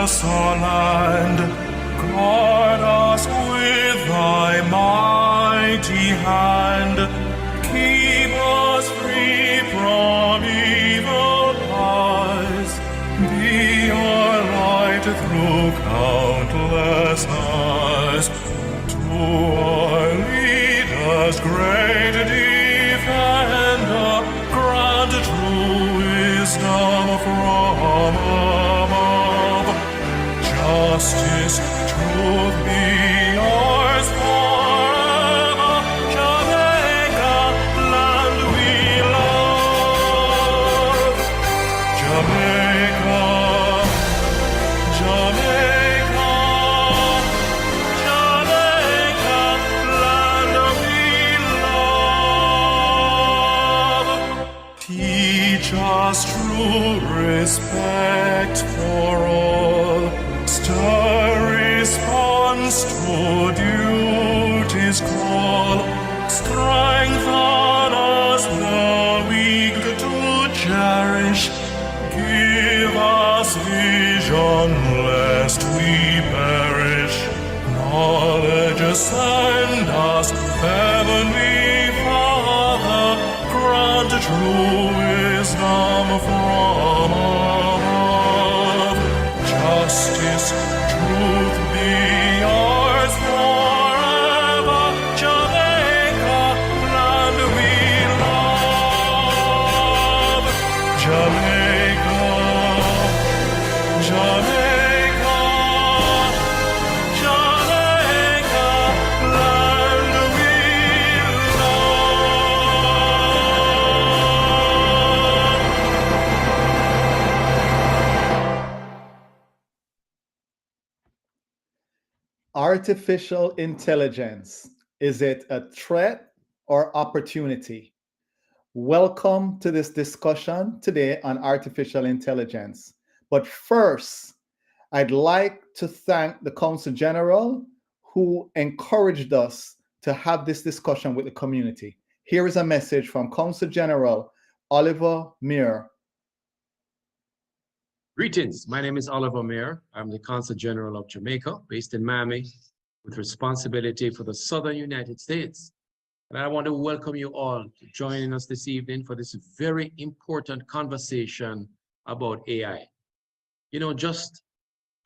countless land. Guard us with thy mighty hand. Keep us free from evil eyes. Be our light through countless eyes. To our leaders, great defender, grant true wisdom from above. Justice, truth be yours forever. Jamaica, land we love. Jamaica, Jamaica, Jamaica, land we love. Teach us true respect for all. Stir response to duty's call. Strengthen us the weak to cherish. Give us vision lest we perish. Knowledge send us, Heavenly Father. Grant true wisdom from above. Justice, truth be yours forever. Jamaica, land we love. Jamaica, Jamaica, Jamaica, land we Artificial intelligence, is it a threat or opportunity? Welcome to this discussion today on artificial intelligence. But first, I'd like to thank the Consul General who encouraged us to have this discussion with the community. Here is a message from Consul General Oliver Mair. Greetings, my name is Oliver Mair. I'm the Consul General of Jamaica, based in Miami, with responsibility for the Southern United States. And I want to welcome you all to joining us this evening for this very important conversation about AI. You know, just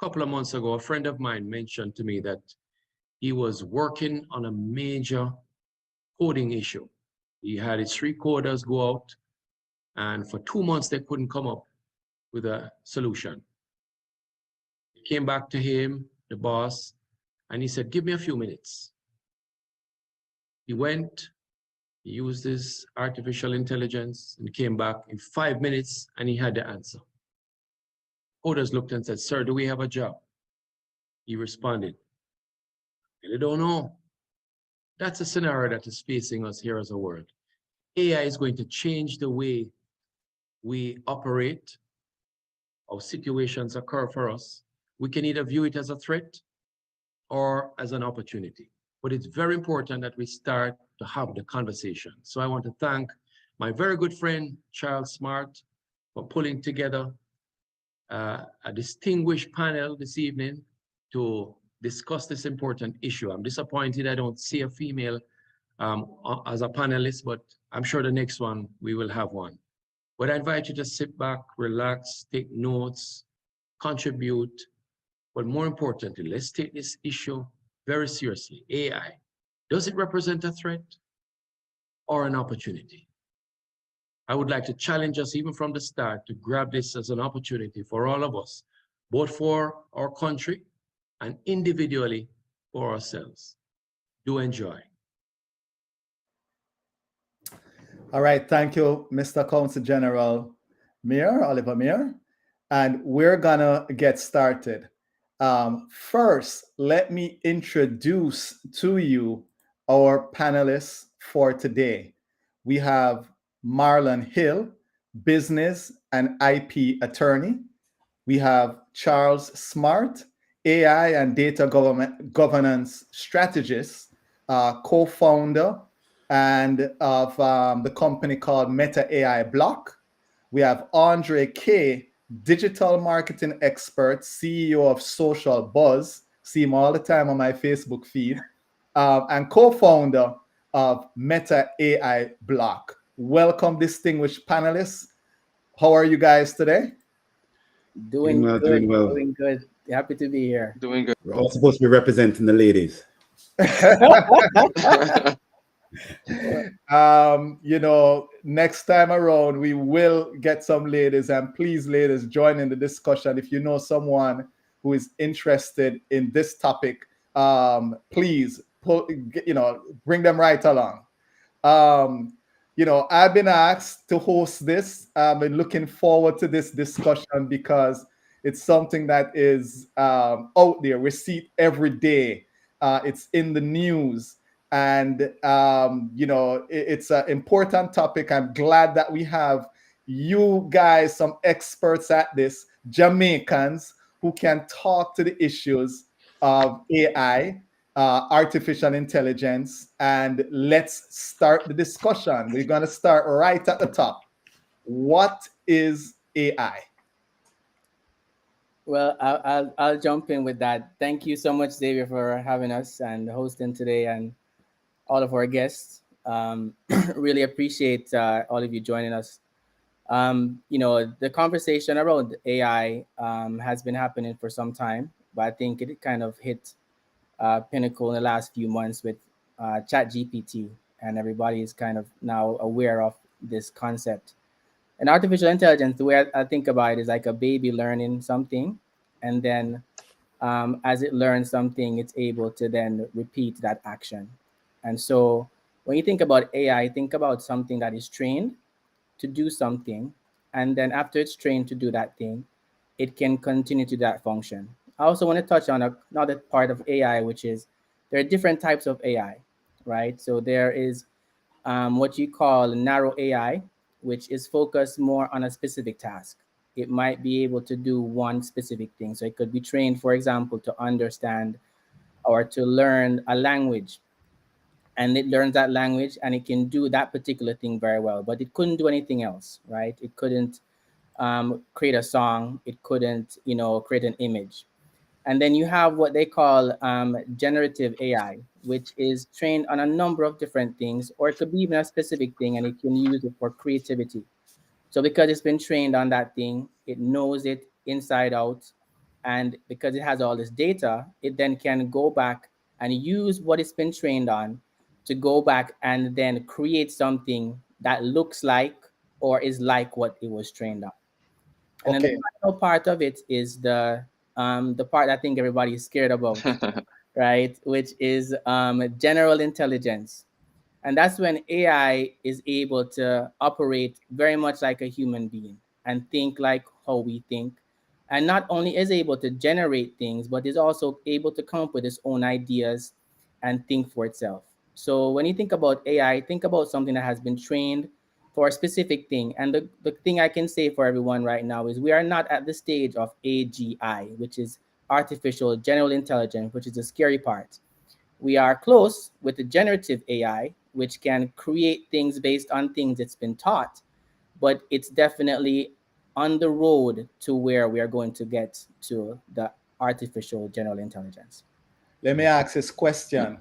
a couple of months ago, a friend of mine mentioned to me that he was working on a major coding issue. He had his 3 coders go out, and for 2 months, they couldn't come up with a solution. He came back to him, the boss, and he said, give me a few minutes. He went, he used his artificial intelligence and came back in 5 minutes and he had the answer. Coders looked and said, sir, do we have a job? He responded, I really don't know. That's a scenario that is facing us here as a world. AI is going to change the way we operate. How situations occur for us. We can either view it as a threat or as an opportunity. But it's very important that we start to have the conversation. So I want to thank my very good friend, Charles Smart, for pulling together a distinguished panel this evening to discuss this important issue. I'm disappointed I don't see a female as a panelist, but I'm sure the next one we will have one. But I invite you to sit back, relax, take notes, contribute. But more importantly, let's take this issue very seriously. AI, does it represent a threat or an opportunity? I would like to challenge us even from the start to grab this as an opportunity for all of us, both for our country and individually for ourselves. Do enjoy. All right, thank you, Mr. Consul General Mair, Oliver Mair. And we're gonna get started. First, let me introduce to you our panelists for today. We have Marlon Hill, business and IP attorney. We have Charles Smart, AI and data governance strategist, co-founder and of the company called MetAiBlock. We have Andre K, digital marketing expert, CEO of Sociallybuzz. See him all the time on my Facebook feed, and co-founder of MetAiBlock. Welcome, distinguished panelists. How are you guys today? Doing well, good, doing well. doing good. Happy to be here. Doing good. We're all supposed to be representing the ladies. Next time around, we will get some ladies, and please, ladies, join in the discussion. If you know someone who is interested in this topic, please bring them right along. I've been asked to host this. I've been looking forward to this discussion because it's something that is out there. We see it every day. It's in the news. And, it's an important topic. I'm glad that we have you guys, some experts at this, Jamaicans, who can talk to the issues of AI, artificial intelligence. And let's start the discussion. We're going to start right at the top. What is AI? Well, I'll jump in with that. Thank you so much, Xavier, for having us and hosting today, and all of our guests. Really appreciate all of you joining us. The conversation around AI has been happening for some time, but I think it kind of hit pinnacle in the last few months with ChatGPT, and everybody is kind of now aware of this concept. And artificial intelligence, the way I think about it, is like a baby learning something, and then as it learns something, it's able to then repeat that action. And so when you think about AI, think about something that is trained to do something, and then after it's trained to do that thing, it can continue to do that function. I also want to touch on another part of AI, which is there are different types of AI, right? So there is what you call narrow AI, which is focused more on a specific task. It might be able to do one specific thing. So it could be trained, for example, to understand or to learn a language. And it learns that language and it can do that particular thing very well, but it couldn't do anything else, right? It couldn't create a song. It couldn't, create an image. And then you have what they call generative AI, which is trained on a number of different things, or it could be even a specific thing, and it can use it for creativity. So because it's been trained on that thing, it knows it inside out. And because it has all this data, it then can go back and use what it's been trained on to go back and then create something that looks like or is like what it was trained on. And then the final part of it is the part I think everybody is scared about, right? Which is general intelligence. And that's when AI is able to operate very much like a human being and think like how we think. And not only is able to generate things, but is also able to come up with its own ideas and think for itself. So when you think about AI, think about something that has been trained for a specific thing. And the thing I can say for everyone right now is we are not at the stage of AGI, which is artificial general intelligence, which is the scary part. We are close with the generative AI, which can create things based on things it's been taught, but it's definitely on the road to where we are going to get to the artificial general intelligence. Let me ask this question.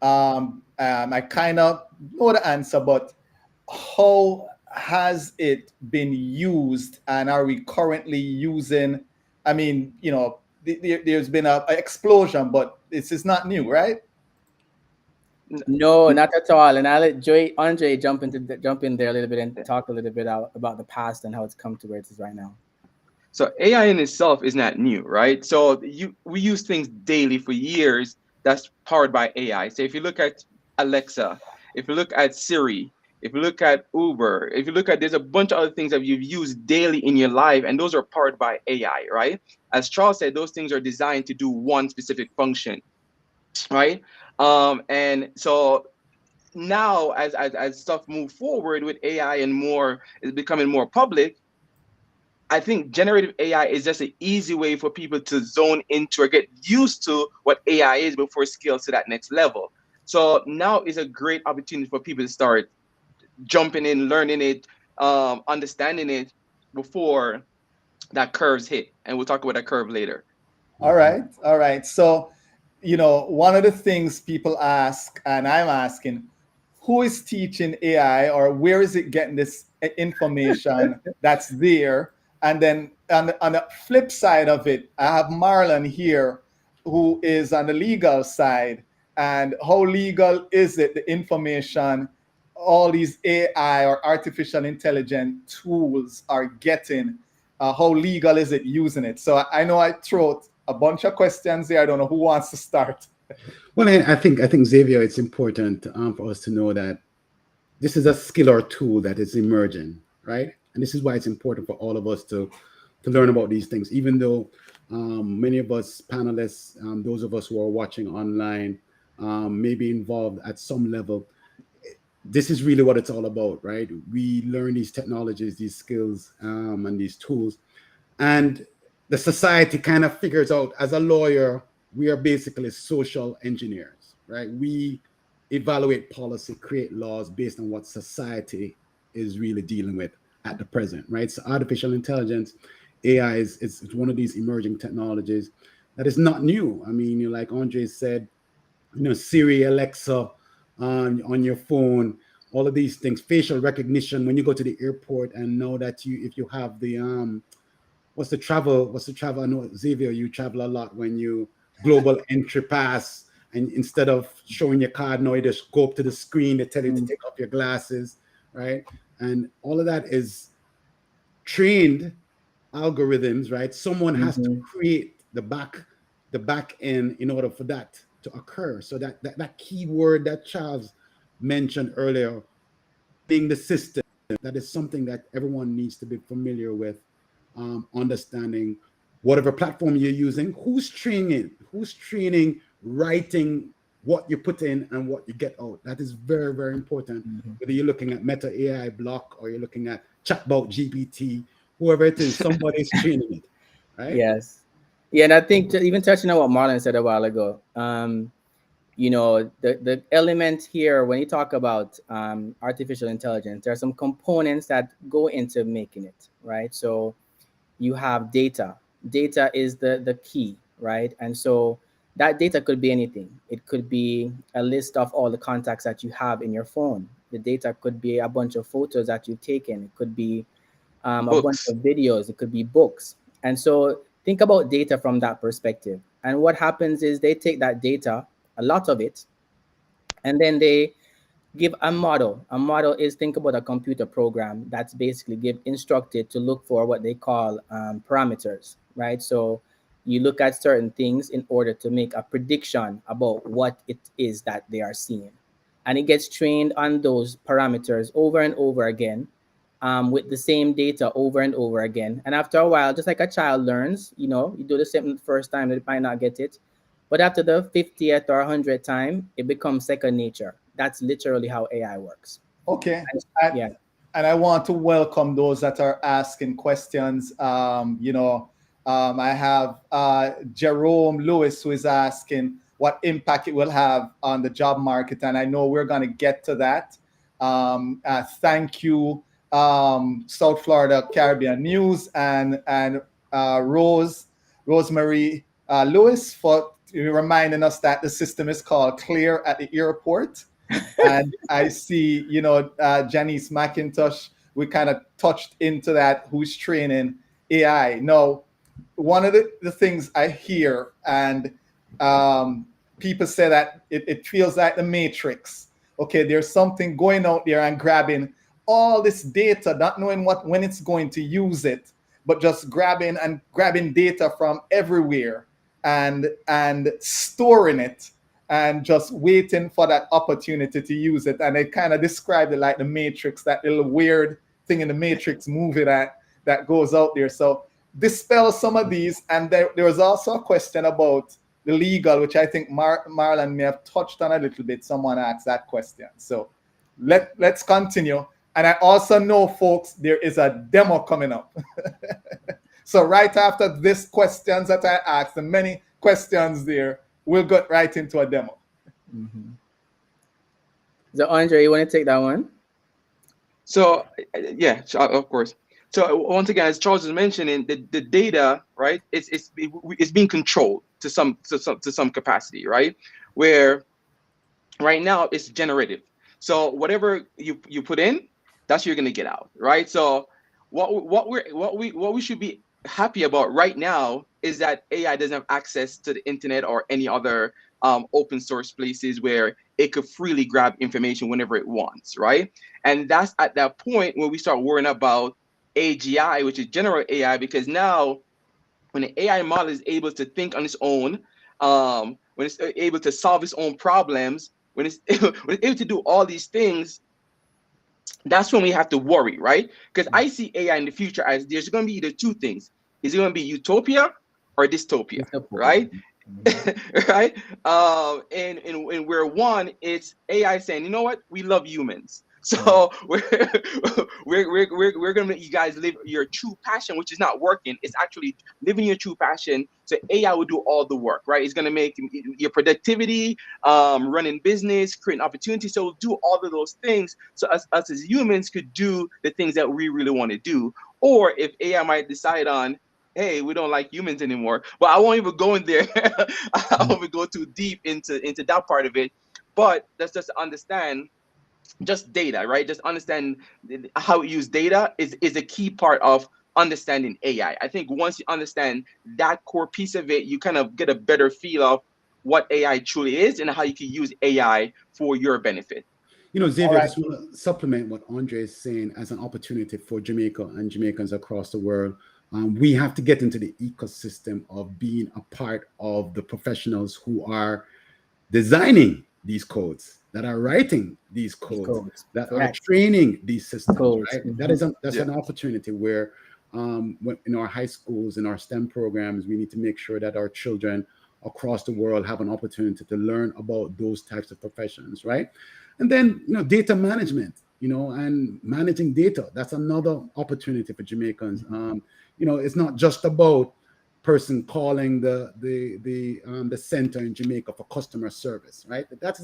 I kind of know the answer, but how has it been used, and are we currently using? I mean, there's been an explosion, but this is not new, right? No, not at all. And I'll let Andre jump in there a little bit and talk a little bit about the past and how it's come to where it is right now. So AI in itself is not new, right? So we use things daily for years that's powered by AI. So if you look at Alexa, if you look at Siri, if you look at Uber, if you look at, there's a bunch of other things that you've used daily in your life, and those are powered by AI, right? As Charles said, those things are designed to do one specific function, right? And so now as stuff move forward with AI and more is becoming more public, I think generative AI is just an easy way for people to zone into or get used to what AI is before it scales to that next level. So now is a great opportunity for people to start jumping in, learning it, understanding it before that curve's hit, and we'll talk about that curve later. All right, all right. So, one of the things people ask, and I'm asking, who is teaching AI, or where is it getting this information that's there? And then on the flip side of it, I have Marlon here, who is on the legal side. And how legal is it, the information all these AI or artificial intelligence tools are getting? How legal is it using it? So I know I throw a bunch of questions there. I don't know who wants to start. Well, I think Xavier, it's important for us to know that this is a skill or tool that is emerging, right? And this is why it's important for all of us to learn about these things, even though many of us panelists, those of us who are watching online, may be involved at some level. This is really what it's all about, right? We learn these technologies, these skills, and these tools, and the society kind of figures out, as a lawyer, we are basically social engineers, right? We evaluate policy, create laws based on what society is really dealing with at the present, right? So artificial intelligence, AI is one of these emerging technologies that is not new. I mean, like Andre said, Siri, Alexa, on your phone, all of these things, facial recognition when you go to the airport, and know that if you have the what's the travel? I know, Xavier, you travel a lot. When you global entry pass, and instead of showing your card, now you just go up to the screen, they tell you to take off your glasses, right? And all of that is trained algorithms, right? Someone has to create the back end in order for that to occur. So that key word that Charles mentioned earlier, being the system, that is something that everyone needs to be familiar with. Understanding whatever platform you're using, who's training, writing what you put in and what you get out. That is very, very important. Whether you're looking at MetAiBlock or you're looking at Chatbot GPT, whoever it is, somebody's training it, right? Yes. Yeah, and I think even touching on what Marlon said a while ago, the element here, when you talk about artificial intelligence, there are some components that go into making it, right? So you have data. Data is the key, right? And so that data could be anything. It could be a list of all the contacts that you have in your phone. The data could be a bunch of photos that you've taken. It could be a bunch of videos. It could be books. And so think about data from that perspective. And what happens is they take that data, a lot of it, and then they give a model. A model is, think about a computer program that's basically instructed to look for what they call parameters, right? So you look at certain things in order to make a prediction about what it is that they are seeing. And it gets trained on those parameters over and over again, with the same data over and over again. And after a while, just like a child learns, you do the same the first time, they might not get it. But after the 50th or 100th time, it becomes second nature. That's literally how AI works. Okay. And I want to welcome those that are asking questions. I have Jerome Lewis, who is asking what impact it will have on the job market. And I know we're going to get to that. Thank you, South Florida Caribbean News and Rosemary Lewis, for reminding us that the system is called Clear at the airport. And I see, Janice McIntosh, we kind of touched into that, who's training AI. Now, one of the things I hear, and people say that it feels like the Matrix. Okay, there's something going out there and grabbing all this data, not knowing when it's going to use it, but just grabbing data from everywhere and storing it and just waiting for that opportunity to use it. And they kind of described it like the Matrix, that little weird thing in the Matrix movie that goes out there. So dispel some of these. And there was also a question about the legal, which I think Marlon may have touched on a little bit. Someone asked that question. So let's continue. And I also know, folks, there is a demo coming up. So right after this questions that I asked, and many questions there, we'll get right into a demo. So Andre, you want to take that one? So yeah, of course. So once again, as Charles was mentioning, the data, right? It's being controlled to some capacity, right? Where right now it's generative. So whatever you put in, that's what you're gonna get out, right? So what we should be happy about right now is that AI doesn't have access to the internet or any other open source places where it could freely grab information whenever it wants, right? And that's at that point where we start worrying about AGI, which is general AI, because now when an AI model is able to think on its own, when it's able to solve its own problems, when it's, when it's able to do all these things, that's when we have to worry, right? Because I see AI in the future as there's going to be either two things. Is it going to be utopia or dystopia, right? Right? And where one, it's AI saying, you know what, we love humans. So we're gonna let you guys live your true passion, which is not working. It's actually living your true passion. So AI will do all the work, right? It's gonna make your productivity, running business, creating opportunities. So it'll do all of those things. So us as humans could do the things that we really want to do. Or if AI might decide on, hey, we don't like humans anymore. But I won't even go in there. I won't even go too deep into that part of it. But let's just understand just data, right? Just understand how we use data is a key part of understanding AI. I think once you understand that core piece of it, you kind of get a better feel of what AI truly is and how you can use AI for your benefit. You know, Xavier, I right. just want to supplement what Andre is saying as an opportunity for Jamaica and Jamaicans across the world. We have to get into the ecosystem of being a part of the professionals who are designing these codes, that are writing these codes, that are training these systems, right? That's an opportunity where in our high schools, in our STEM programs, we need to make sure that our children across the world have an opportunity to learn about those types of professions, right? And then, you know, data management, you know, and managing data. That's another opportunity for Jamaicans. You know, it's not just about person calling the center in Jamaica for customer service, right? That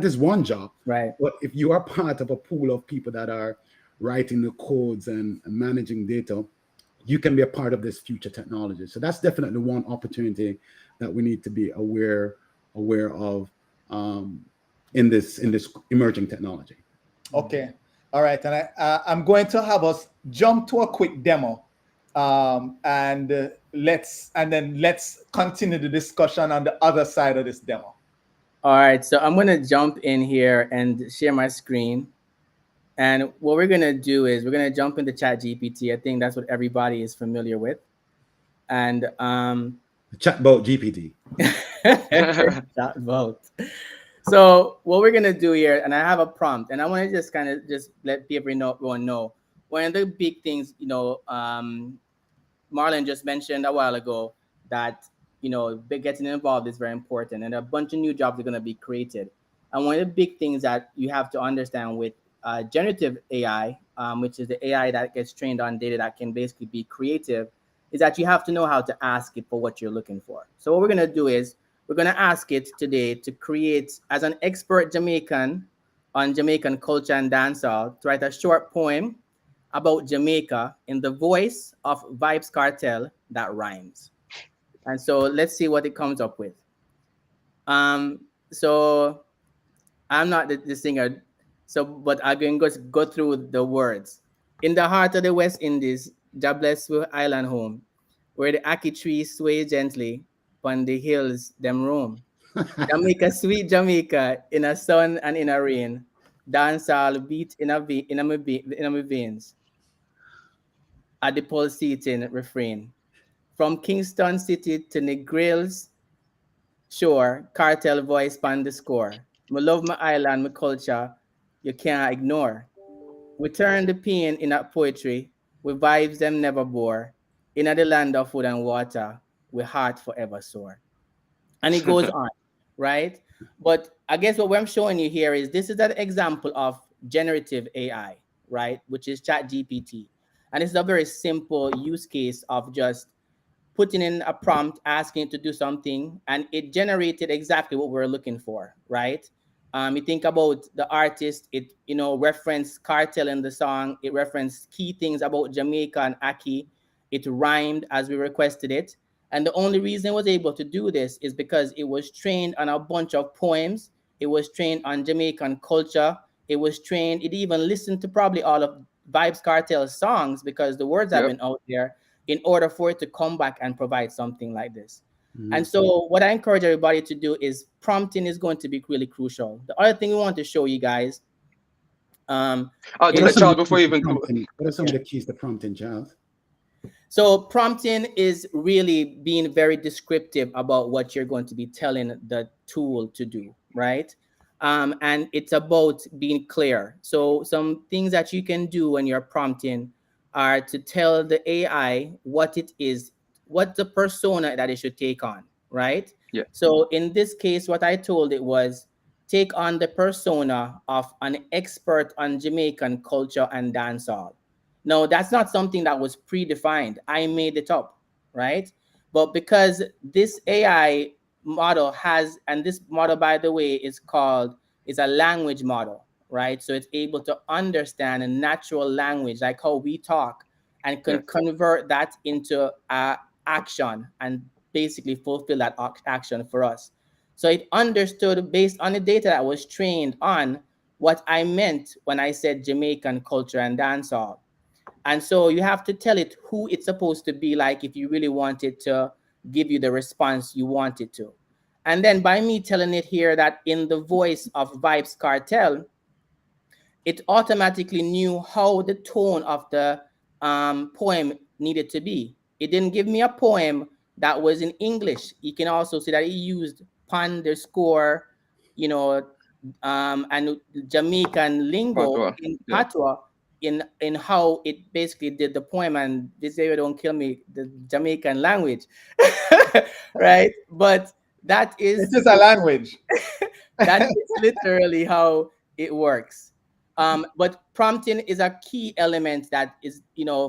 is one job, right? But if you are part of a pool of people that are writing the codes and managing data, you can be a part of this future technology. So that's definitely one opportunity that we need to be aware of in this emerging technology. Okay. All right. And I'm going to have us jump to a quick demo. And let's continue the discussion on the other side of this demo. All right, so I'm going to jump in here and share my screen. And what we're going to do is we're going to jump into ChatGPT. I think that's what everybody is familiar with. And Chatbot GPT. Chatbot. So what we're going to do here, and I have a prompt, and I want to just kind of just let people know one of the big things, you know, Marlon just mentioned a while ago that, you know, getting involved is very important, and a bunch of new jobs are going to be created. And one of the big things that you have to understand with generative AI, which is the AI that gets trained on data that can basically be creative, is that you have to know how to ask it for what you're looking for. So what we're going to do is we're going to ask it today to create, as an expert Jamaican on Jamaican culture and dancehall, to write a short poem about Jamaica in the voice of Vibes Cartel that rhymes. And so let's see what it comes up with. So I'm not the singer, so but I can go through the words. In the heart of the West Indies, jobless island home, where the ackee trees sway gently upon the hills them roam. Jamaica, sweet Jamaica, in a sun and in a rain, dancehall beat in my veins. At the pulsating refrain. From Kingston City to Negril's shore, cartel voice span the score. Me love my island, my culture, you can't ignore. We turn the pain in a poetry, with vibes them never bore. In the land of food and water, we heart forever sore. And it goes on, right? But I guess what I'm showing you here is this is an example of generative AI, right? Which is ChatGPT. And it's a very simple use case of just putting in a prompt, asking it to do something, and it generated exactly what we're looking for, right? You think about the artist, it referenced cartel in the song, it referenced key things about Jamaica and Aki, it rhymed as we requested it. And the only reason it was able to do this is because it was trained on a bunch of poems, it was trained on Jamaican culture, it even listened to probably all of Vibes Cartel's songs because the words have been out there in order for it to come back and provide something like this. And so what I encourage everybody to do is prompting is going to be really crucial. The other thing we want to show you guys. Charles, before you even what are some of the keys to prompting, Charles? So prompting is really being very descriptive about what you're going to be telling the tool to do, right? And it's about being clear. So some things that you can do when you're prompting are to tell the AI what it is, what the persona that it should take on, right? Yeah. So in this case, what I told it was take on the persona of an expert on Jamaican culture and dancehall. No, that's not something that was predefined. I made it up, right? But because this AI model has, and this model, by the way, is a language model, right? So it's able to understand a natural language, like how we talk, and can convert that into action and basically fulfill that action for us. So it understood based on the data that was trained on what I meant when I said Jamaican culture and dancehall. And so you have to tell it who it's supposed to be like if you really want it to give you the response you want it to. And then by me telling it here that in the voice of Vibes Cartel, it automatically knew how the tone of the poem needed to be. It didn't give me a poem that was in English. You can also see that it used underscore, and Jamaican lingo in patois in how it basically did the poem. And this area don't kill me, the Jamaican language, right? But it's just a language. That is literally how it works. But prompting is a key element that is,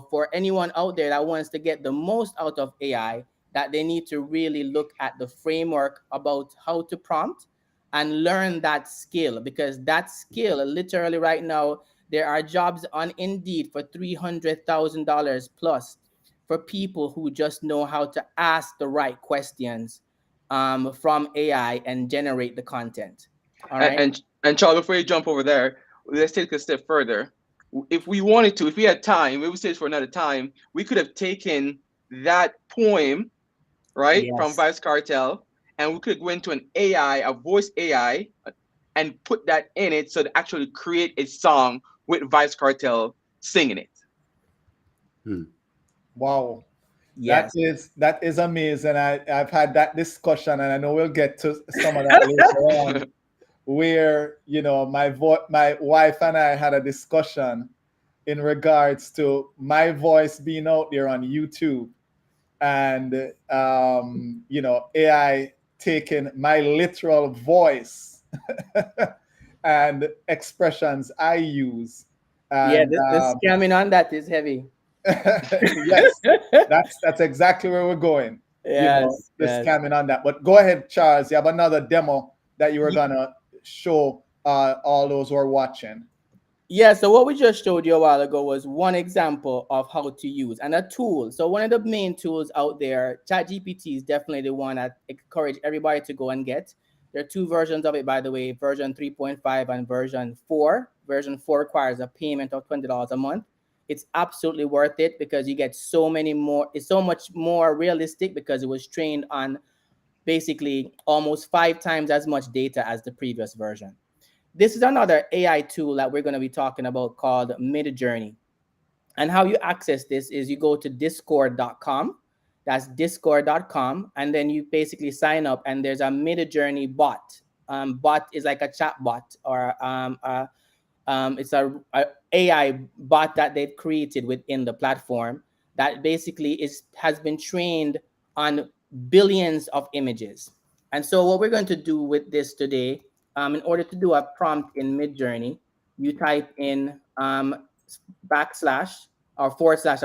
for anyone out there that wants to get the most out of AI, that they need to really look at the framework about how to prompt and learn that skill, because that skill, literally right now, there are jobs on Indeed for $300,000 plus for people who just know how to ask the right questions from AI and generate the content. All right. And Charles, before you jump over there, let's take a step further. If we wanted to, if we had time, we would say for another time, we could have taken that poem, right, from Vibes Cartel, and we could go into an AI, a voice AI, and put that in it so to actually create a song with Vibes Cartel singing it. Wow. Yes. That is amazing. I've had that discussion, and I know we'll get to some of that later on, where my wife and I had a discussion in regards to my voice being out there on YouTube, and AI taking my literal voice and expressions I use. And, the scamming on that is heavy. Yes, that's exactly where we're going. Yes, the scamming on that. But go ahead, Charles. You have another demo that you were gonna show all those who are watching. Yeah, so what we just showed you a while ago was one example of how to use and a tool. So one of the main tools out there, ChatGPT is definitely the one I encourage everybody to go and get. There are two versions of it, by the way, version 3.5 and version 4. Version 4 requires a payment of $20 a month. It's absolutely worth it because you get so much more realistic because it was trained on basically almost 5 times as much data as the previous version. This is another AI tool that we're going to be talking about called Midjourney. And how you access this is you go to discord.com. That's discord.com. And then you basically sign up and there's a Midjourney bot. Bot is like a chat bot or it's a AI bot that they've created within the platform that basically has been trained on billions of images. And so what we're going to do with this today, in order to do a prompt in Midjourney, you type in backslash or forward slash,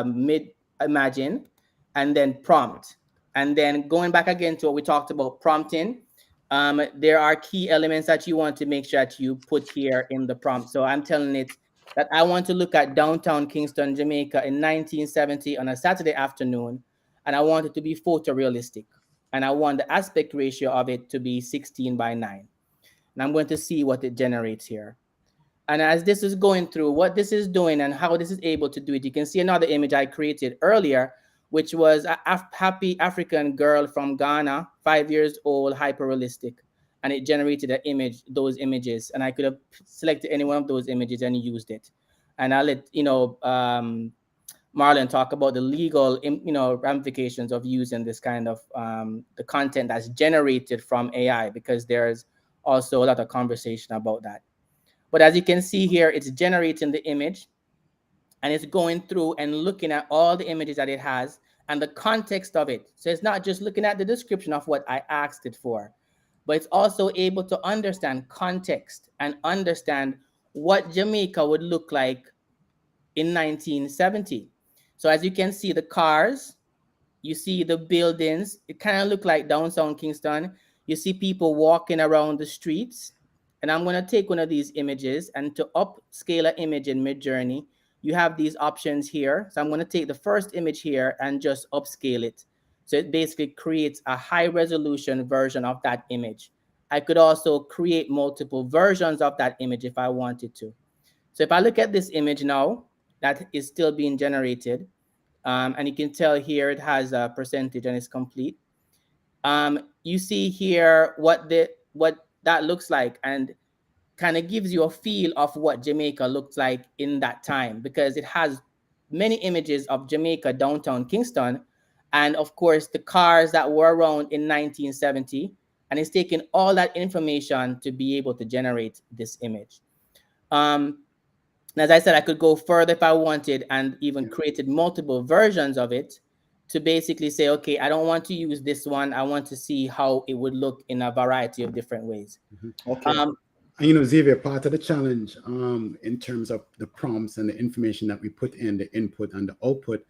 mid imagine, and then prompt. And then going back again to what we talked about prompting, there are key elements that you want to make sure that you put here in the prompt. So I'm telling it that I want to look at downtown Kingston, Jamaica in 1970 on a Saturday afternoon, and I want it to be photorealistic. And I want the aspect ratio of it to be 16:9. And I'm going to see what it generates here. And as this is going through, what this is doing and how this is able to do it, you can see another image I created earlier, which was a happy African girl from Ghana, 5 years old, hyper-realistic. And it generated an image, those images. And I could have selected any one of those images and used it. And I'll let, Marlon talk about the legal, ramifications of using this kind of the content that's generated from AI, because there's also a lot of conversation about that. But as you can see here, it's generating the image, and it's going through and looking at all the images that it has and the context of it. So it's not just looking at the description of what I asked it for, but it's also able to understand context and understand what Jamaica would look like in 1970. So as you can see, the cars, you see the buildings, it kind of look like downtown Kingston. You see people walking around the streets. And I'm going to take one of these images, and to upscale an image in Midjourney, you have these options here. So I'm going to take the first image here and just upscale it. So it basically creates a high resolution version of that image. I could also create multiple versions of that image if I wanted to. So if I look at this image now, that is still being generated. And you can tell here it has a percentage and it's complete. You see here what that looks like, and kind of gives you a feel of what Jamaica looked like in that time, because it has many images of Jamaica downtown Kingston, and of course the cars that were around in 1970, and it's taking all that information to be able to generate this image. As I said, I could go further if I wanted, and even created multiple versions of it to basically say, okay, I don't want to use this one. I want to see how it would look in a variety of different ways. Okay. And Xavier, part of the challenge in terms of the prompts and the information that we put in, the input and the output,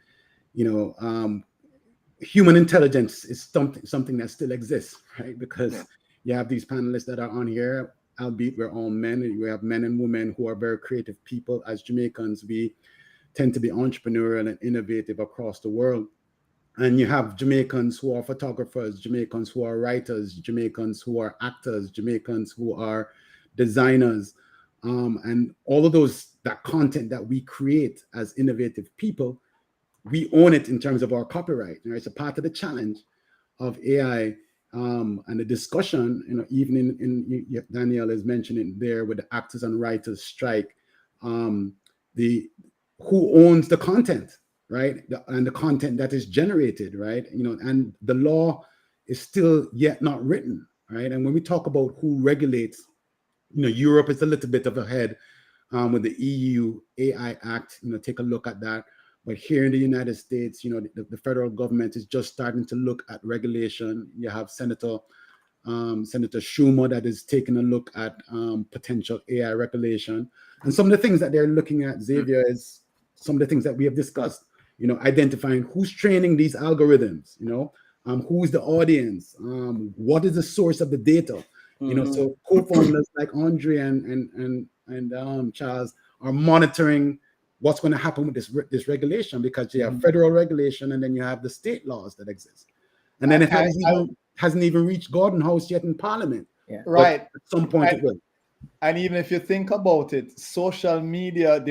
human intelligence is something that still exists, right? Because you have these panelists that are on here, albeit we're all men. We have men and women who are very creative people. As Jamaicans, we tend to be entrepreneurial and innovative across the world. And you have Jamaicans who are photographers, Jamaicans who are writers, Jamaicans who are actors, Jamaicans who are designers, and all of that content that we create as innovative people, we own it in terms of our copyright. It's a part of the challenge of AI and the discussion. Even in Danielle is mentioning there with the actors and writers strike, who owns the content, right? And the content that is generated, right? And the law is still yet not written, right? And when we talk about who regulates, Europe is a little bit of ahead with the EU AI Act. Take a look at that. But here in the United States, the federal government is just starting to look at regulation. You have Senator Schumer that is taking a look at potential AI regulation. And some of the things that they're looking at, Xavier, is some of the things that we have discussed. Identifying who's training these algorithms. Who's the audience? What is the source of the data? So co-founders like Andre and Charles are monitoring what's going to happen with this regulation, because you have federal regulation and then you have the state laws that exist. And then it hasn't even reached Gordon House yet in Parliament. Yeah. Right. At some point it will. And even if you think about it, social media,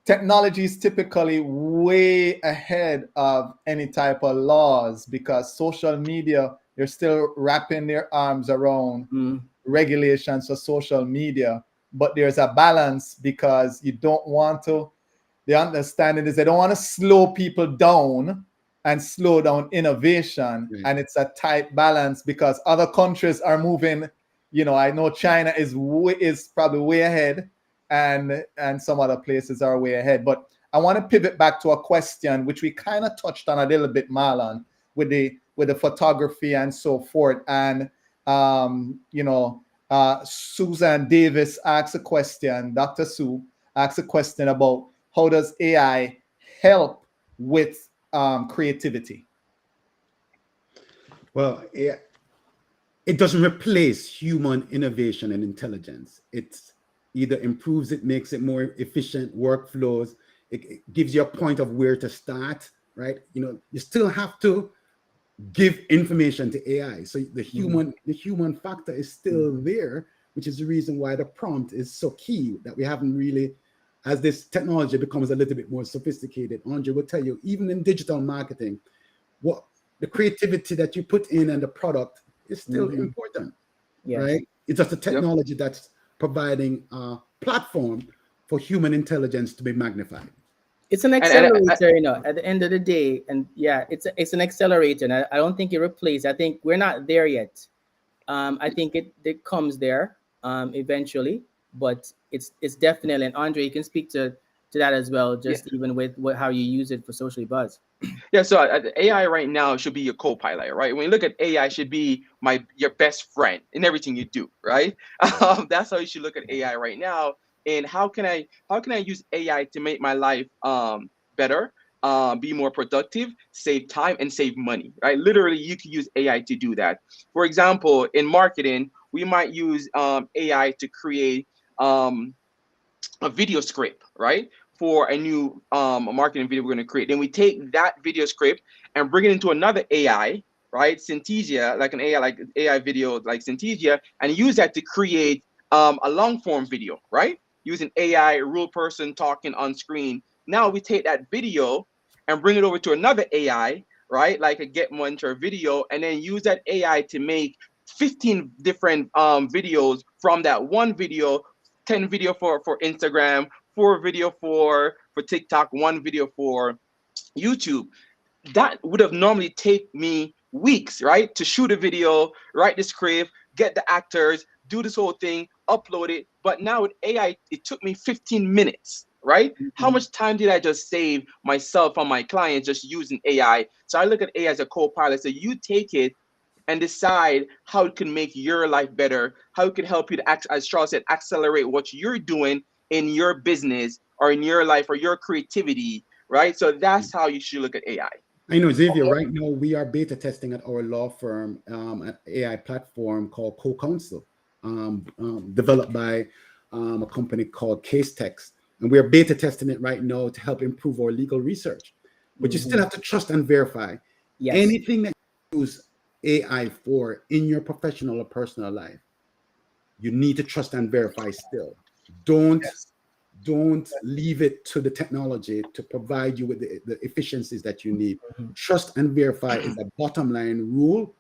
technology is typically way ahead of any type of laws, because social media, they're still wrapping their arms around regulations for social media. But there's a balance, because you don't want to, the understanding is they don't want to slow people down and slow down innovation. Right. And it's a tight balance, because other countries are moving. I know China is probably way ahead, and some other places are way ahead. But I want to pivot back to a question which we kind of touched on a little bit, Marlon, with the photography and so forth. And Susan Davis asks a question, Dr. Sue asks a question about how does AI help with creativity? Well, it doesn't replace human innovation and intelligence. It either improves it, makes it more efficient workflows. It gives you a point of where to start, right? You know, you still have to give information to AI. So the human factor is still there, which is the reason why the prompt is so key, that we haven't really, as this technology becomes a little bit more sophisticated. Andre will tell you, even in digital marketing, what the creativity that you put in and the product is still important, Yes. right? It's just a technology that's providing a platform for human intelligence to be magnified. It's an accelerator, you know, at the end of the day. And yeah, it's an accelerator. And I don't think it replaces. I think we're not there yet. I think it comes there eventually, but it's definitely, and Andre, you can speak to that as well, just even with how you use it for Sociallybuzz. Yeah, so AI right now should be your co-pilot, right? When you look at AI, it should be your best friend in everything you do, right? That's how you should look at AI right now. And how can I use AI to make my life better, be more productive, save time, and save money, right? Literally, you can use AI to do that. For example, in marketing, we might use AI to create a video script, right? For a new marketing video we're going to create. Then we take that video script and bring it into another AI, right? Synthesia, like an AI, like AI video, like Synthesia, and use that to create a long form video, right? Using AI, a real person talking on screen. Now we take that video and bring it over to another AI, right? Like a Get Monitor video, and then use that AI to make 15 different videos from that one video, 10 video for Instagram, 4 video for TikTok, 1 video for YouTube. That would have normally take me weeks, right? To shoot a video, write the script, get the actors, do this whole thing, upload it. But now with AI, it took me 15 minutes, right? How much time did I just save myself and my clients just using AI? So I look at AI as a co-pilot. So you take it and decide how it can make your life better, how it can help you to, as Charles said, accelerate what you're doing in your business or in your life or your creativity, right? So that's how you should look at AI. I know, Xavier, right now we are beta testing at our law firm an AI platform called Consul, developed by a company called Case Text. And we are beta testing it right now to help improve our legal research. But you still have to trust and verify. Yes. Anything that you use AI for in your professional or personal life, you need to trust and verify still. Don't leave it to the technology to provide you with the efficiencies that you need. Trust and verify is a bottom line rule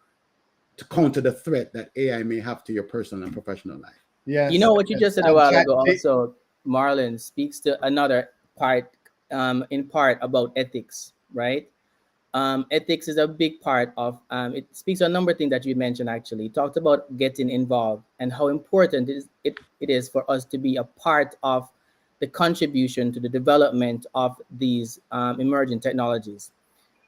to counter the threat that AI may have to your personal and professional life. Yes. You know what you just said a while ago also, Marlon, speaks to another part, in part about ethics, right? Ethics is a big part of, it speaks to a number of things that you mentioned actually. You talked about getting involved and how important it is for us to be a part of the contribution to the development of these emerging technologies.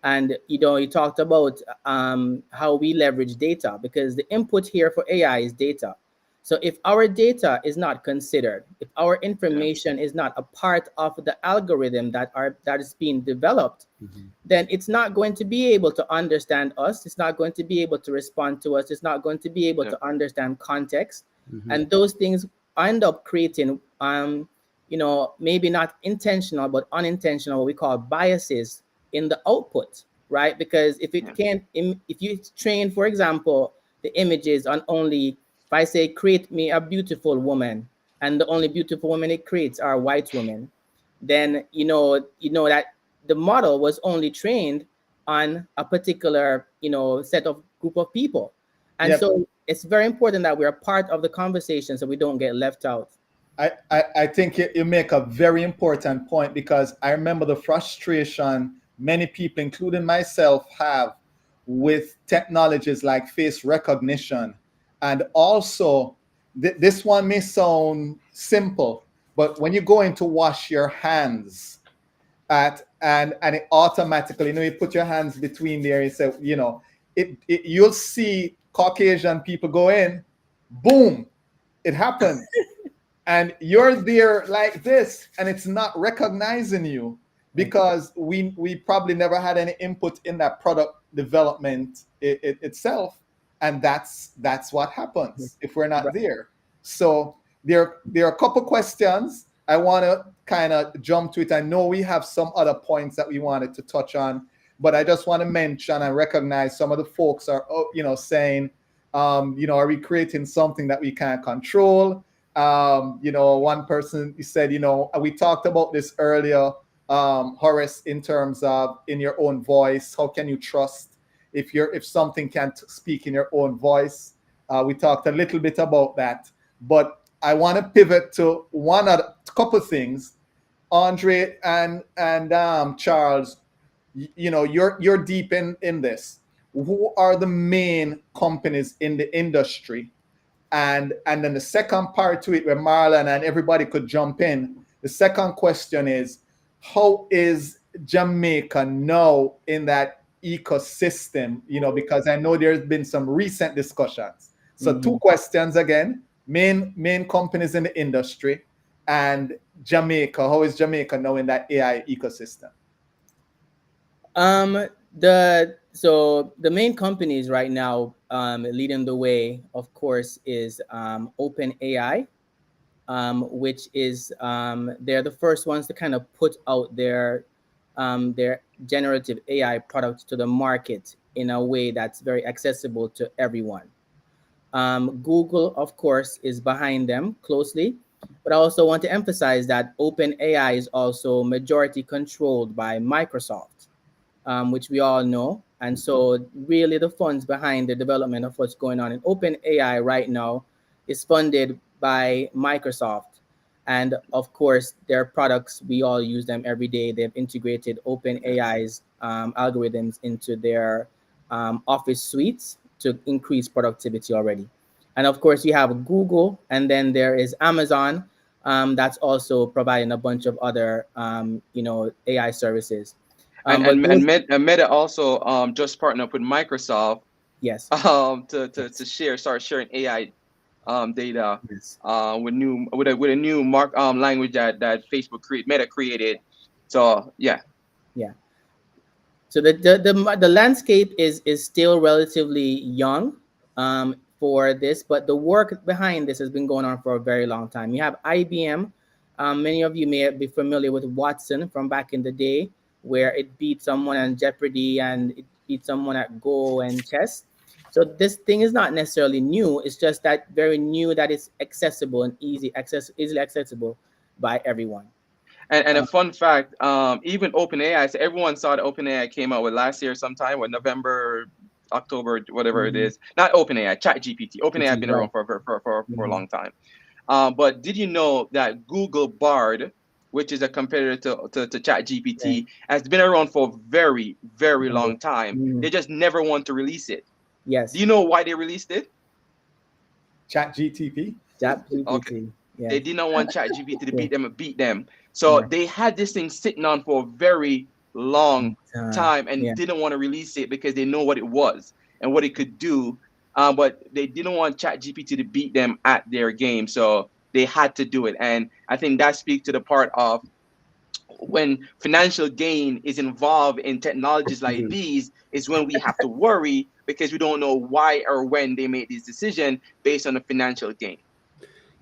And you know, you talked about how we leverage data, because the input here for AI is data. So if our data is not considered, if our information is not a part of the algorithm that is being developed, then it's not going to be able to understand us. It's not going to be able to respond to us. It's not going to be able to understand context. And those things end up creating, you know, maybe not intentional, but unintentional, what we call biases in the output, right? Because if it can't, if you train, for example, the images on only, if I say, create me a beautiful woman, and the only beautiful woman it creates are white women, then you know that the model was only trained on a particular, you know, set of group of people. And so it's very important that we're part of the conversation so we don't get left out. I think you make a very important point, because I remember the frustration many people, including myself, have with technologies like face recognition. And also, this one may sound simple, but when you go in to wash your hands and it automatically, you know, you put your hands between there, you say, you know, you'll see Caucasian people go in, boom, it happened. And you're there like this, and it's not recognizing you, because we probably never had any input in that product development itself. and that's what happens if we're not Right. there. So there are a couple questions I want to kind of jump to it. I know we have some other points that we wanted to touch on, but I just want to mention and recognize some of the folks are saying, are we creating something that we can't control? One person said, we talked about this earlier, Horace, in terms of in your own voice. How can you trust if something can't speak in your own voice? We talked a little bit about that, but I want to pivot to one other couple things. Andre and Charles, you're deep in this. Who are the main companies in the industry? And then the second part to it, where Marlon and everybody could jump in. The second question is, how is Jamaica now in that ecosystem? Because I know there's been some recent discussions. So two questions again: main companies in the industry, and Jamaica. How is Jamaica now in that AI ecosystem? The main companies right now leading the way, of course, is OpenAI, which is they're the first ones to kind of put out their generative AI products to the market in a way that's very accessible to everyone. Google, of course, is behind them closely, but I also want to emphasize that OpenAI is also majority controlled by Microsoft, which we all know. And so really the funds behind the development of what's going on in OpenAI right now is funded by Microsoft. And of course, their products, we all use them every day. They've integrated OpenAI's algorithms into their office suites to increase productivity already. And of course, you have Google, and then there is Amazon, that's also providing a bunch of other, AI services. And Meta also just partnered up with Microsoft Yes. to start sharing AI data Yes. with a new language that Facebook Meta created. So yeah. So the landscape is still relatively young for this, but the work behind this has been going on for a very long time. You have IBM. Many of you may be familiar with Watson from back in the day, where it beat someone on Jeopardy and it beat someone at Go and chess. So this thing is not necessarily new. It's just that very new that it's accessible and easily accessible by everyone. And a fun fact, even OpenAI, so everyone saw that OpenAI came out with last year sometime, with November, October, whatever it is. Not OpenAI, ChatGPT. OpenAI has been around for a long time. But did you know that Google Bard, which is a competitor to ChatGPT, has been around for a very, very long time? They just never want to release it. Yes. Do you know why they released it? ChatGPT. ChatGPT. Yes. They did not want ChatGPT to beat them. So they had this thing sitting on for a very long time and didn't want to release it because they know what it was and what it could do. But they didn't want ChatGPT to beat them at their game. So they had to do it. And I think that speaks to the part of when financial gain is involved in technologies like these, is when we have to worry because we don't know why or when they made this decision based on the financial gain.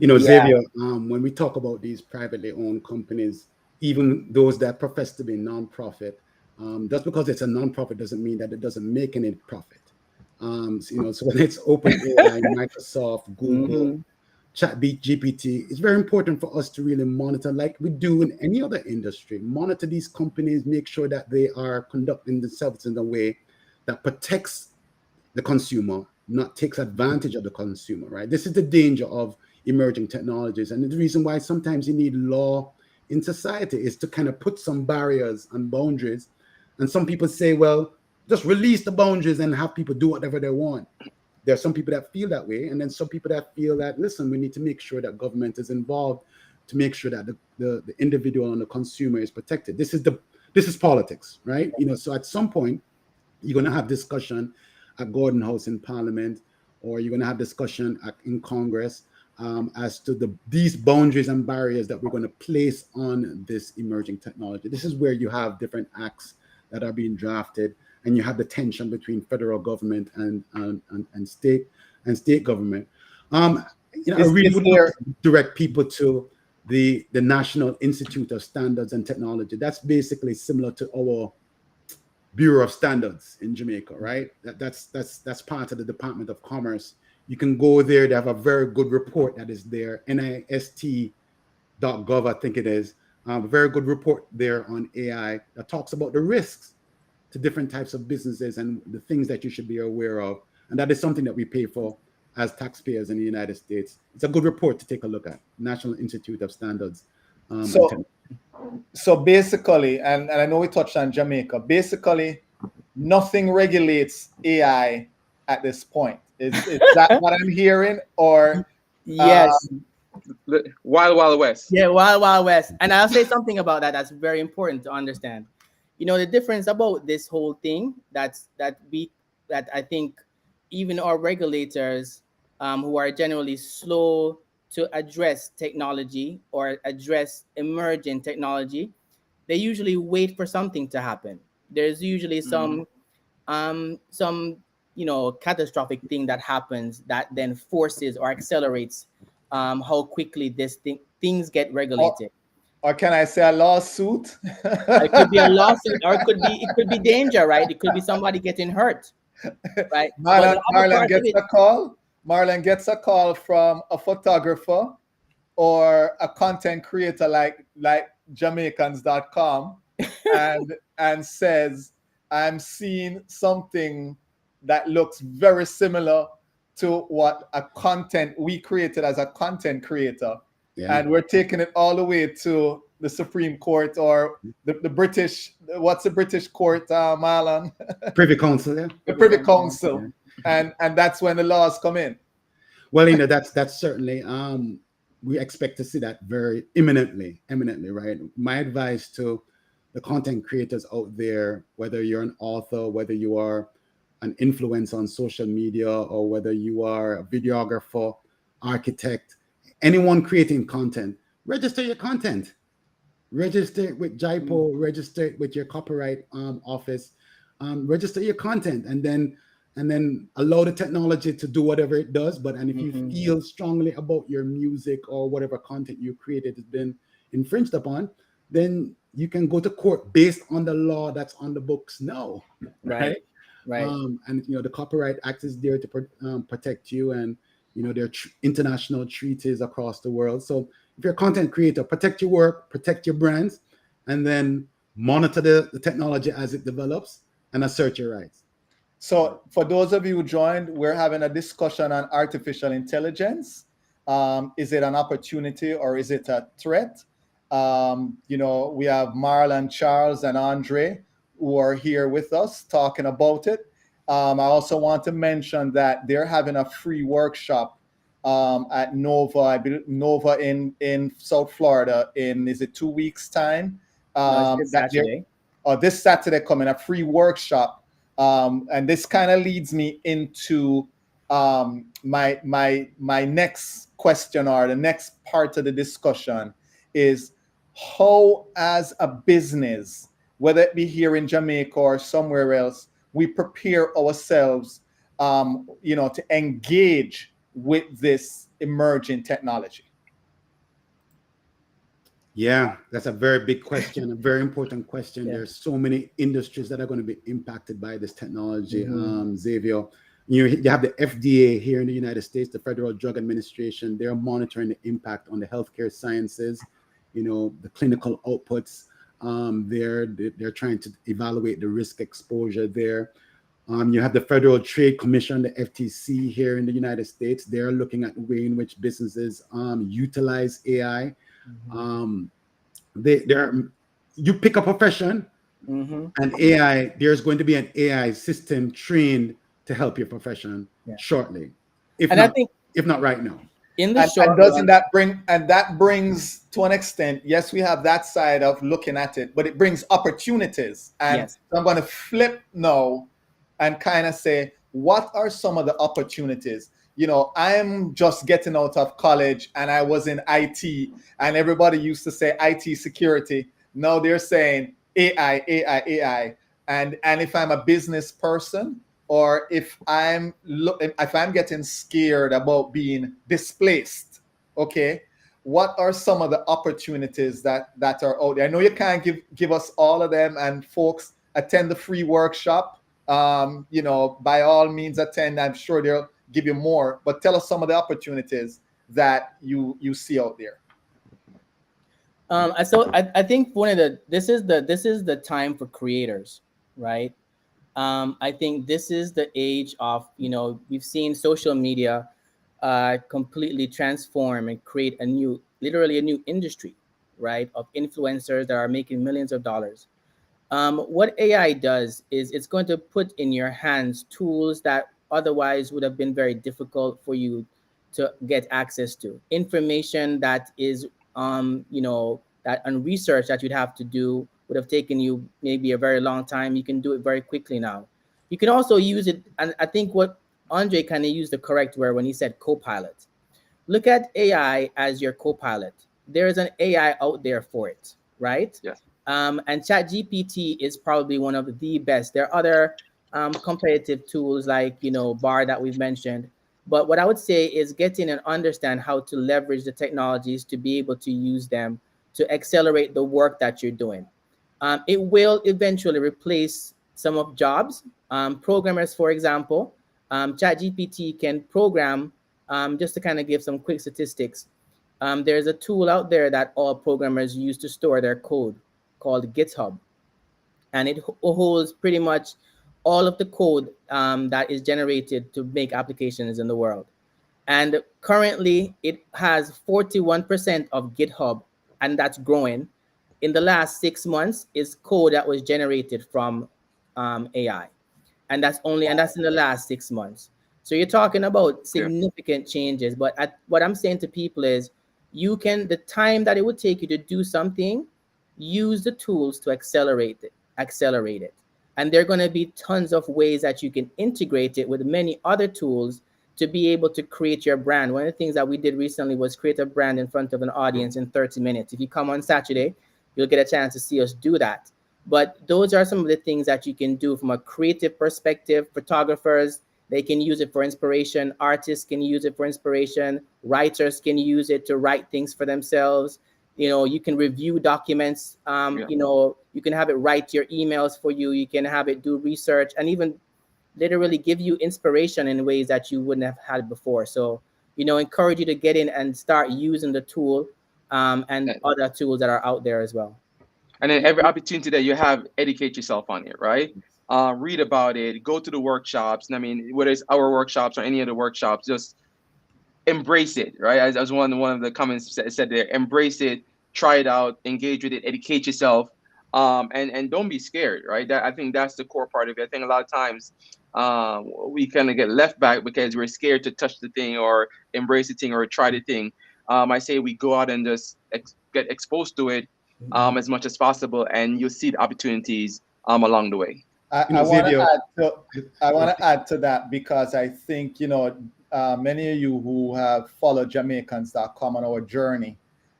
Xavier, when we talk about these privately owned companies, even those that profess to be non-profit, just because it's a non-profit doesn't mean that it doesn't make any profit. So when it's OpenAI, Microsoft, Google, Chatbot GPT, it's very important for us to really monitor, like we do in any other industry, monitor these companies, make sure that they are conducting themselves in a way that protects the consumer, not takes advantage of the consumer, right? This is the danger of emerging technologies. And the reason why sometimes you need law in society is to kind of put some barriers and boundaries. And some people say, well, just release the boundaries and have people do whatever they want. There are some people that feel that way. And then some people that feel that, listen, we need to make sure that government is involved to make sure that the individual and the consumer is protected. This is politics, right? So at some point, you're going to have discussion at Gordon House in Parliament, or you're going to have discussion in Congress as to these boundaries and barriers that we're going to place on this emerging technology. This is where you have different acts that are being drafted, and you have the tension between federal government and state government. I really would love to direct people to the National Institute of Standards and Technology. That's basically similar to our Bureau of Standards in Jamaica, right? That's part of the Department of Commerce. You can go there. They have a very good report that is there, NIST.gov, I think it is. A very good report there on AI that talks about the risks to different types of businesses and the things that you should be aware of. And that is something that we pay for as taxpayers in the United States. It's a good report to take a look at, National Institute of Standards. So basically, and I know we touched on Jamaica, basically nothing regulates AI at this point. Is that what I'm hearing? Or Yes. Wild Wild West. Yeah, Wild Wild West. And I'll say something about that that's very important to understand. You know, the difference about this whole thing that I think even our regulators who are generally slow to address technology or address emerging technology, they usually wait for something to happen. There's usually some catastrophic thing that happens that then forces or accelerates how quickly things get regulated. Or can I say a lawsuit? It could be a lawsuit, or it could be danger, right? It could be somebody getting hurt, right? Marlon gets a call from a photographer or a content creator like Jamaicans.com and says, I'm seeing something that looks very similar to what we created as a content creator. Yeah. And we're taking it all the way to the Supreme Court or the British, what's the British court, Marlon? Privy Council, yeah. The Privy Council. Yeah. And that's when the laws come in. Well, that's certainly, we expect to see that very imminently, right? My advice to the content creators out there, whether you're an author, whether you are an influencer on social media, or whether you are a videographer, architect, anyone creating content, register your content. Register it with JIPO, register it with your copyright office, register your content, and then allow the technology to do whatever it does. And if you feel strongly about your music or whatever content you created has been infringed upon, then you can go to court based on the law that's on the books now. Right. And the Copyright Act is there to protect you, and there are international treaties across the world. So if you're a content creator, protect your work, protect your brands, and then monitor the technology as it develops and assert your rights. So for those of you who joined, we're having a discussion on artificial intelligence. Is it an opportunity or is it a threat? We have Marlon, Charles, and Andre who are here with us talking about it. I also want to mention that they're having a free workshop at Nova in South Florida is it 2 weeks time? This Saturday. This Saturday coming, a free workshop. And this kind of leads me into my next question, or the next part of the discussion is how, as a business, whether it be here in Jamaica or somewhere else, we prepare ourselves, to engage with this emerging technology. Yeah, that's a very big question, a very important question. Yeah. There's so many industries that are going to be impacted by this technology. Xavier, you have the FDA here in the United States, the Federal Drug Administration. They're monitoring the impact on the healthcare sciences, the clinical outputs. They're trying to evaluate the risk exposure there. You have the Federal Trade Commission, the FTC here in the United States. They're looking at the way in which businesses utilize AI. You pick a profession, and AI, there's going to be an AI system trained to help your profession shortly, if not right now. That brings to an extent, yes, we have that side of looking at it, but it brings opportunities. And so I'm going to flip now and kind of say, what are some of the opportunities? I'm just getting out of college and I was in IT, and everybody used to say IT security. Now they're saying AI. and if I'm a business person, or if I'm getting scared about being displaced, okay, what are some of the opportunities that are out there? I know you can't give us all of them, and folks, attend the free workshop. By all means attend. I'm sure they'll give you more, but tell us some of the opportunities that you see out there. I think this is the time for creators, right? I think this is the age of, we've seen social media completely transform and create literally a new industry, right, of influencers that are making millions of dollars. What AI does is it's going to put in your hands tools that otherwise would have been very difficult for you to get access to. Information that is, that on research that you'd have to do would have taken you maybe a very long time. You can do it very quickly now. You can also use it, and I think what Andre kind of used the correct word when he said co-pilot. Look at AI as your co-pilot. There is an AI out there for it, right? Yes. And ChatGPT is probably one of the best. There are other competitive tools like, Bar that we've mentioned. But what I would say is get in and understand how to leverage the technologies to be able to use them to accelerate the work that you're doing. It will eventually replace some of jobs. Programmers, for example, ChatGPT can program, just to kind of give some quick statistics. There's a tool out there that all programmers use to store their code called GitHub. And it holds pretty much all of the code that is generated to make applications in the world. And currently it has 41% of GitHub, and that's growing. In the last 6 months is code that was generated from AI. And that's in the last 6 months. So you're talking about significant changes. But what I'm saying to people is the time that it would take you to do something, use the tools to accelerate it. And there are going to be tons of ways that you can integrate it with many other tools to be able to create your brand. One of the things that we did recently was create a brand in front of an audience in 30 minutes. If you come on Saturday, you'll get a chance to see us do that. But those are some of the things that you can do from a creative perspective. Photographers, they can use it for inspiration. Artists can use it for inspiration. Writers can use it to write things for themselves. You can review documents. You can have it write your emails for you. You can have it do research and even literally give you inspiration in ways that you wouldn't have had before. So, encourage you to get in and start using the tool and other tools that are out there as well. And then every opportunity that you have, educate yourself on it, right? Read about it, go to the workshops. I mean, whether it's our workshops or any other workshops, just embrace it, right? As one of the comments said there, embrace it, try it out, engage with it, educate yourself, and don't be scared, right? I think that's the core part of it. I think a lot of times we kind of get left back because we're scared to touch the thing or embrace the thing or try the thing. I say we go out and just get exposed to it as much as possible, and you'll see the opportunities along the way. I want to add to that because I think, many of you who have followed Jamaicans.com on our journey,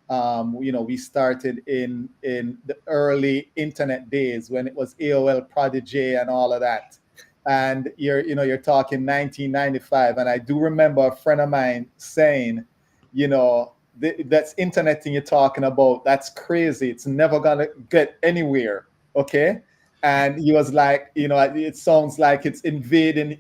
we started in the early internet days when it was AOL Prodigy and all of that. And you're talking 1995. And I do remember a friend of mine saying, that's internet thing you're talking about. That's crazy. It's never going to get anywhere. Okay. And he was like, it sounds like it's invading.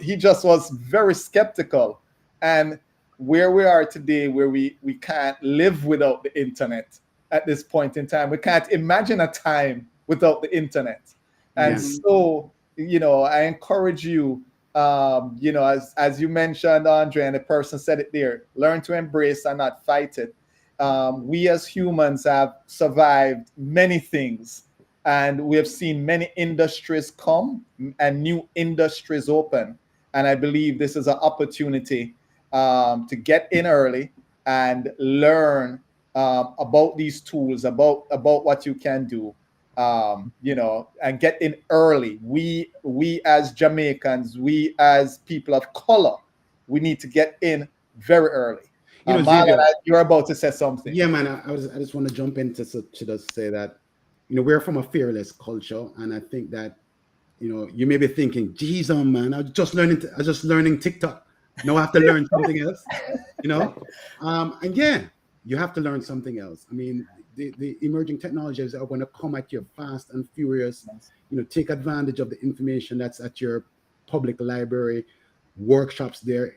He just was very skeptical. And where we are today, where we can't live without the internet at this point in time, we can't imagine a time without the internet. And so, I encourage you, as you mentioned, Andre, and the person said it there, learn to embrace and not fight it. We as humans have survived many things. And we have seen many industries come and new industries open. And I believe this is an opportunity to get in early and learn about these tools, about what you can do, and get in early. We as Jamaicans, we as people of color, we need to get in very early. Marlon, you're about to say something. Yeah, man, I just want to jump into to just say that, we're from a fearless culture, and I think that you may be thinking, geez, oh man, I was just learning TikTok. Now I have to learn something else, and yeah, you have to learn something else. I mean, the emerging technologies are going to come at you fast and furious. Take advantage of the information that's at your public library, workshops there,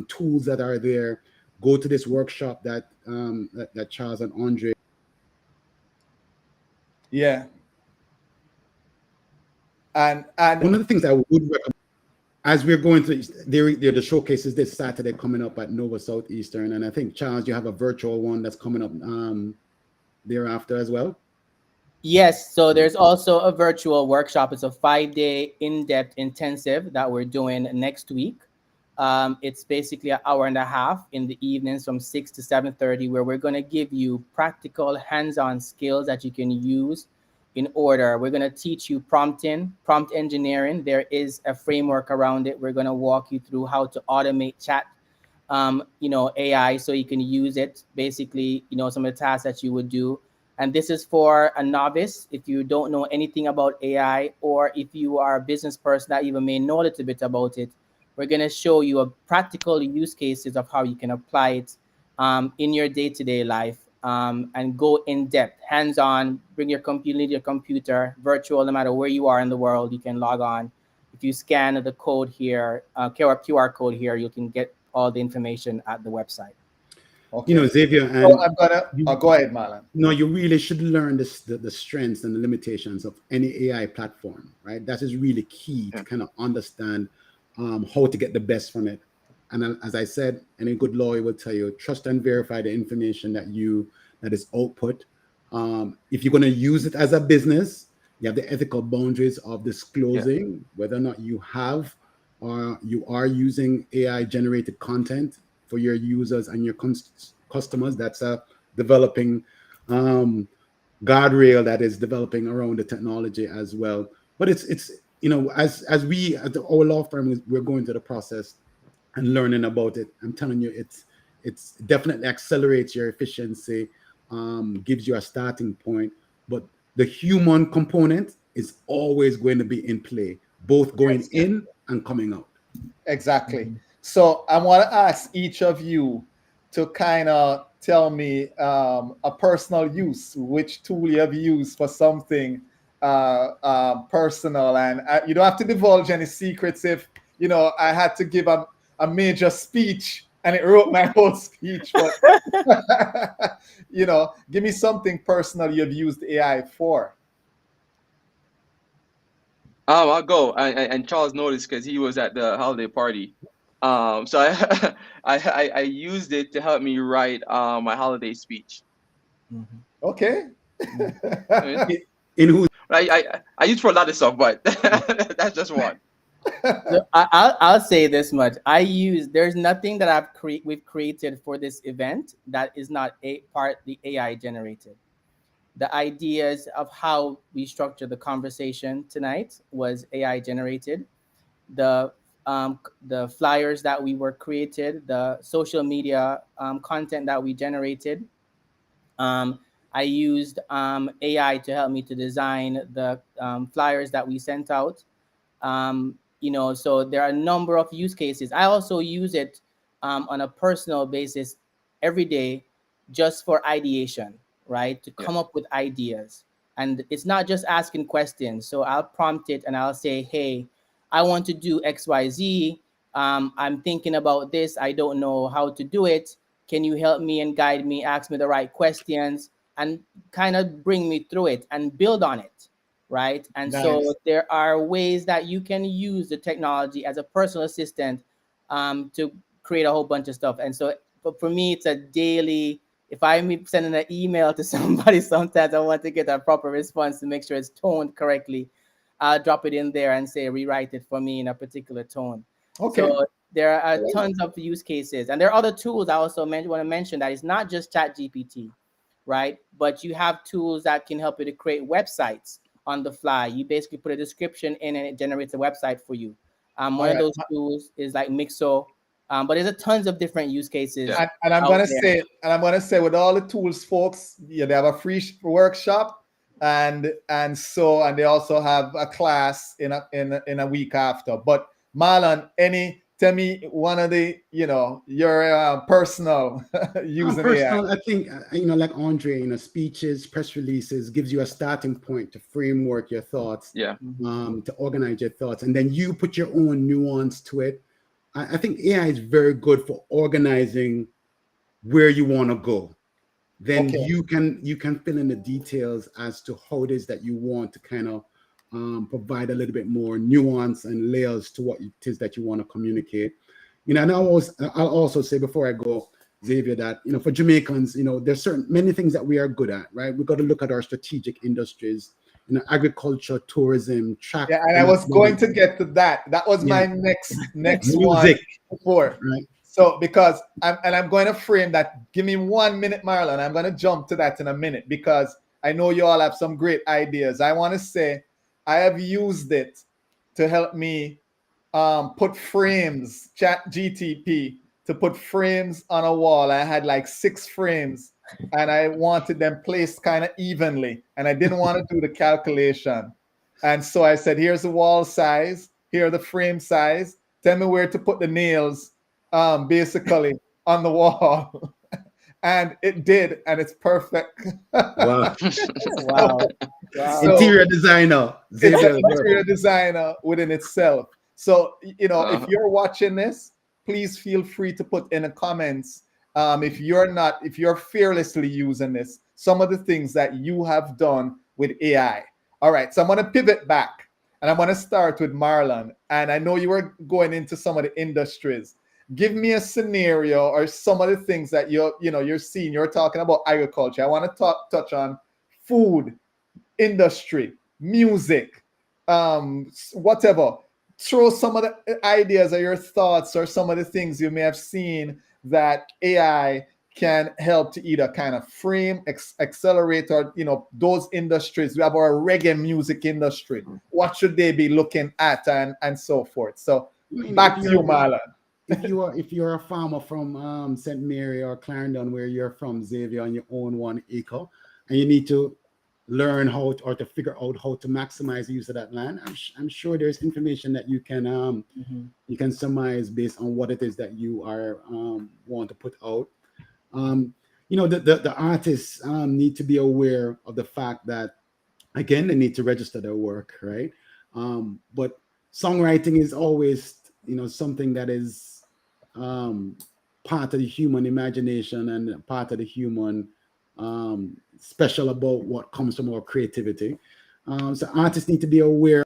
tools that are there. Go to this workshop that Charles and Andre. Yeah. And one of the things I would recommend, as we're going to, the showcases this Saturday coming up at Nova Southeastern, and I think, Charles, you have a virtual one that's coming up thereafter as well. Yes, so there's also a virtual workshop. It's a 5-day in-depth intensive that we're doing next week. It's basically an hour and a half in the evenings from 6 to 7:30, where we're going to give you practical hands-on skills that you can use in order. We're going to teach you prompt engineering. There is a framework around it. We're going to walk you through how to automate chat, AI, so you can use it, basically, some of the tasks that you would do. And this is for a novice. If you don't know anything about AI, or if you are a business person that even may know a little bit about it, we're going to show you a practical use cases of how you can apply it in your day-to-day life, and go in depth, hands-on. Bring your computer, virtual, no matter where you are in the world, you can log on. If you scan the code here, QR code here, you can get all the information at the website. Okay. Xavier, and so I'm gonna go ahead, Marlon. You really should learn the strengths and the limitations of any AI platform, right? That is really key to kind of understand how to get the best from it. And as I said, any good lawyer will tell you, trust and verify the information that is output. If you're going to use it as a business, you have the ethical boundaries of disclosing whether or not you have or you are using AI generated content for your users and your customers. That's a developing guardrail that is developing around the technology as well. But it's as we at our law firm, we're going through the process and learning about it. I'm telling you, it's definitely accelerates your efficiency, gives you a starting point. But the human component is always going to be in play, both going in and coming out. Exactly. So I want to ask each of you to kind of tell me a personal use, which tool you have used for something personal, and you don't have to divulge any secrets. If I had to give a major speech and it wrote my whole speech, but give me something personal you've used AI for. I'll go. And Charles noticed because he was at the holiday party. So I used it to help me write my holiday speech. Okay. In who? I use for a lot of stuff, but that's just one. So I'll say this much. There's nothing that we've created for this event that is not partly AI generated. The ideas of how we structure the conversation tonight was AI generated. The flyers that we were created, the social media content that we generated. I used AI to help me to design the flyers that we sent out. So there are a number of use cases. I also use it on a personal basis every day, just for ideation, right? To come up with ideas. And it's not just asking questions. So I'll prompt it and I'll say, hey, I want to do XYZ. I'm thinking about this. I don't know how to do it. Can you help me and guide me, ask me the right questions, and kind of bring me through it and build on it, right? And so there are ways that you can use the technology as a personal assistant to create a whole bunch of stuff. And so for me, it's a daily, if I'm sending an email to somebody, sometimes I want to get a proper response to make sure it's toned correctly. I'll drop it in there and say, rewrite it for me in a particular tone. Okay. So there are tons of use cases. And there are other tools I also want to mention that it's not just ChatGPT, right? But you have tools that can help you to create websites on the fly. You basically put a description in and it generates a website for you. One of those tools is like Mixo. But there's a tons of different use cases. And I'm gonna say, with all the tools, folks, they have a free workshop. and they also have a class in a week after. But Marlon, tell me one of the your personal using AI. Personal, I think, like Andre, speeches, press releases gives you a starting point to framework your thoughts, Yeah. to organize your thoughts, and then you put your own nuance to it. I think AI is very good for organizing where you want to go. Then Okay. you can fill in the details as to how it is that you want to kind of provide a little bit more nuance and layers to what it is that you want to communicate. And I'll also say before I go, Xavier, that for Jamaicans, there's many things that we are good at, right? We've got to look at our strategic industries, agriculture, tourism, track. Yeah, and I was going to get to that. That was my next one Music, before. right? So because I'm going to frame that. Give me 1 minute, Marlon. I'm going to jump to that in a minute because I know you all have some great ideas. I want to say I have used it to help me put frames, ChatGPT, to put frames on a wall. I had like 6 frames and I wanted them placed kind of evenly. And I didn't want to do the calculation. And so I said, here's the wall size, here are the frame size. Tell me where to put the nails, basically on the wall. And it did, and it's perfect. Wow. Wow. Wow. So- Interior designer. It's an Xavier. interior designer within itself. So, Uh-huh. if you're watching this, please feel free to put in the comments if you're fearlessly using this, some of the things that you have done with AI. All right, so I'm going to pivot back and I'm going to start with Marlon. And I know you were going into some of the industries. Give me a scenario or some of the things that you're seeing. You're talking about agriculture. I want to touch on food, industry, music, whatever. Throw some of the ideas or your thoughts or some of the things you may have seen that AI can help to either kind of frame, accelerate, or those industries. We have our reggae music industry. What should they be looking at and so forth? So back to you, Marlon. If you're a farmer from St. Mary or Clarendon, where you're from, Xavier, and you own 1 acre, and you need to learn or to figure out how to maximize the use of that land, I'm sure there's information that you can surmise based on what it is that you are want to put out. The artists need to be aware of the fact that, again, they need to register their work, right? But songwriting is always something that is part of the human imagination and part of the human special about what comes from our creativity. So artists need to be aware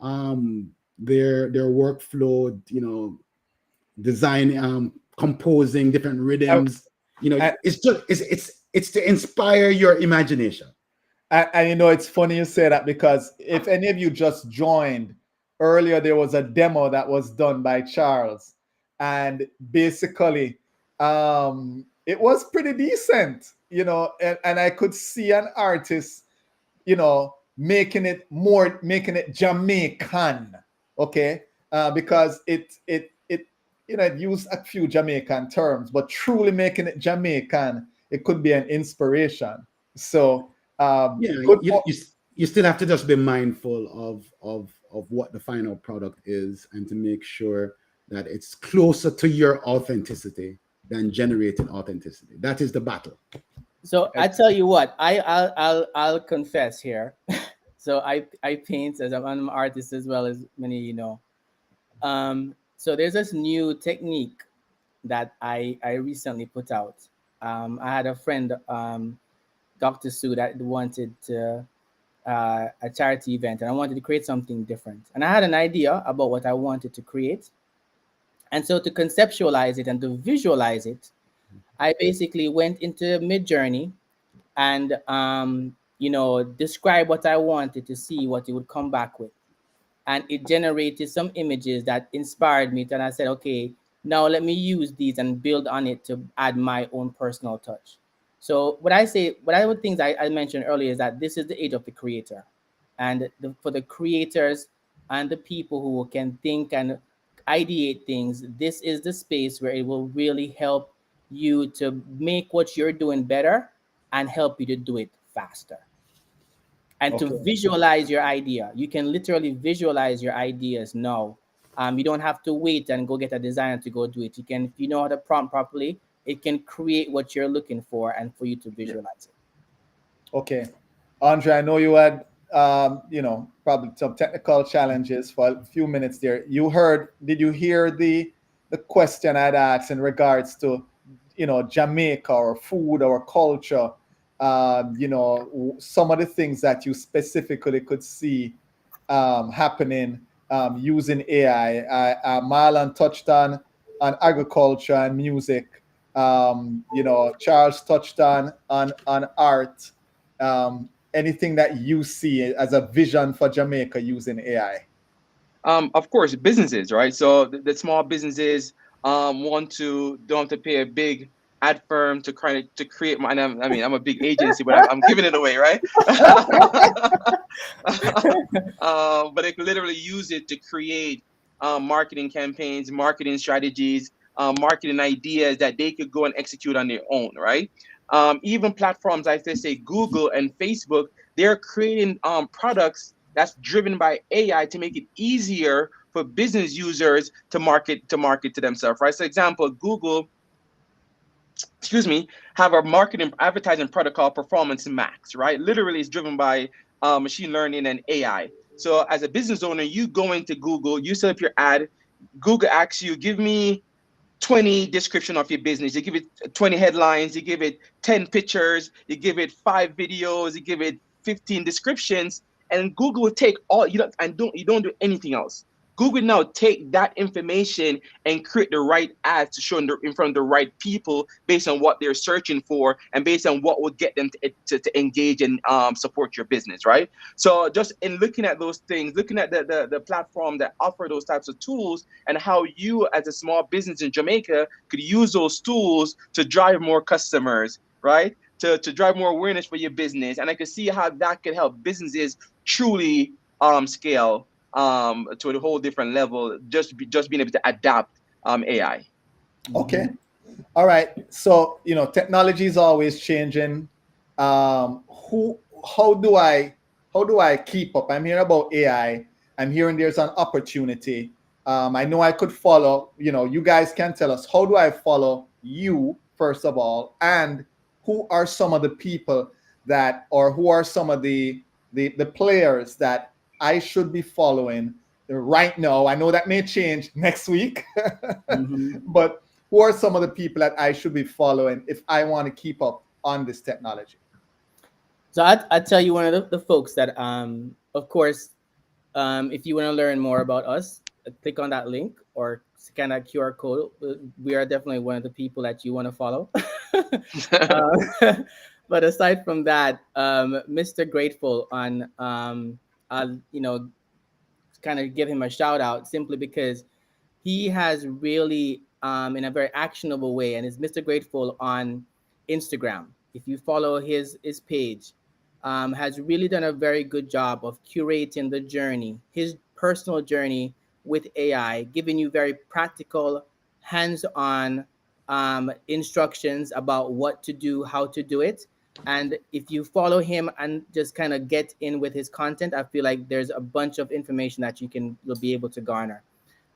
their workflow, design, composing different rhythms. It's to inspire your imagination. And it's funny you say that, because if any of you just joined earlier, there was a demo that was done by Charles, and basically it was pretty decent, and I could see an artist, making it Jamaican, okay, because it used a few Jamaican terms, but truly making it Jamaican, it could be an inspiration. So you still have to just be mindful of what the final product is, and to make sure that it's closer to your authenticity than generated authenticity. That is the battle. So I tell you what, I'll confess here. So I paint, as I'm an artist as well, as many so there's this new technique that I recently put out. I had a friend, Dr. Sue, that wanted to a charity event, and I wanted to create something different. And I had an idea about what I wanted to create. And so to conceptualize it and to visualize it, I basically went into Midjourney and describe what I wanted to see, what it would come back with. And it generated some images that inspired me. And I said, okay, now let me use these and build on it to add my own personal touch. So what I would things I mentioned earlier is that this is the age of the creator. And for the creators and the people who can think and ideate things, this is the space where it will really help you to make what you're doing better and help you to do it faster. and to Okay. visualize your idea. You can literally visualize your ideas now. You don't have to wait and go get a designer to go do it. You can, if you know how to prompt properly, it can create what you're looking for and for you to Yeah. visualize it. Okay. Andre, I know you had, probably some technical challenges for a few minutes there. Did you hear the question I'd asked in regards to, Jamaica or food or culture? Some of the things that you specifically could see happening using AI. Marlon touched on agriculture and music. Charles touched on art. Anything that you see as a vision for Jamaica using AI? Of course, businesses, right? So the small businesses don't have to pay a big ad firm to create my. I mean, I'm a big agency, but I'm giving it away, right? But they can literally use it to create marketing campaigns, marketing strategies, marketing ideas that they could go and execute on their own, right? Even platforms like, let's say, Google and Facebook, they're creating products that's driven by AI to make it easier for business users to market to themselves, right? So, example, Google, excuse me, have a marketing advertising product called Performance Max, right? Literally, it's driven by machine learning and AI. So, as a business owner, you go into Google, you set up your ad. Google asks you, give me 20 description of your business. You give it 20 headlines, you give it 10 pictures, you give it 5 videos, you give it 15 descriptions, and Google will take all you don't do anything else. Google now take that information and create the right ads to show in front of the right people based on what they're searching for and based on what will get them to engage and support your business, right? So just in looking at those things, looking at the platform that offer those types of tools and how you as a small business in Jamaica could use those tools to drive more customers, right? To drive more awareness for your business. And I can see how that could help businesses truly scale to a whole different level, just being able to adapt AI. Okay. All right. So, technology is always changing. Who how do I keep up? I'm hearing about AI. I'm hearing there's an opportunity. I know I could follow, you guys can tell us, how do I follow you first of all, and who are some of the people or who are some of the players that I should be following right now? I know that may change next week, Mhm. but who are some of the people that I should be following if I want to keep up on this technology? So I tell you one of the folks that, of course, if you want to learn more about us, click on that link or scan that QR code. We are definitely one of the people that you want to follow. But aside from that, Mr. Grateful on, I'll, kind of give him a shout out simply because he has really, in a very actionable way, and is Mr. Grateful on Instagram. If you follow his page, has really done a very good job of curating the journey, his personal journey with AI, giving you very practical, hands-on instructions about what to do, how to do it. And if you follow him and just kind of get in with his content, I feel like there's a bunch of information that you'll be able to garner.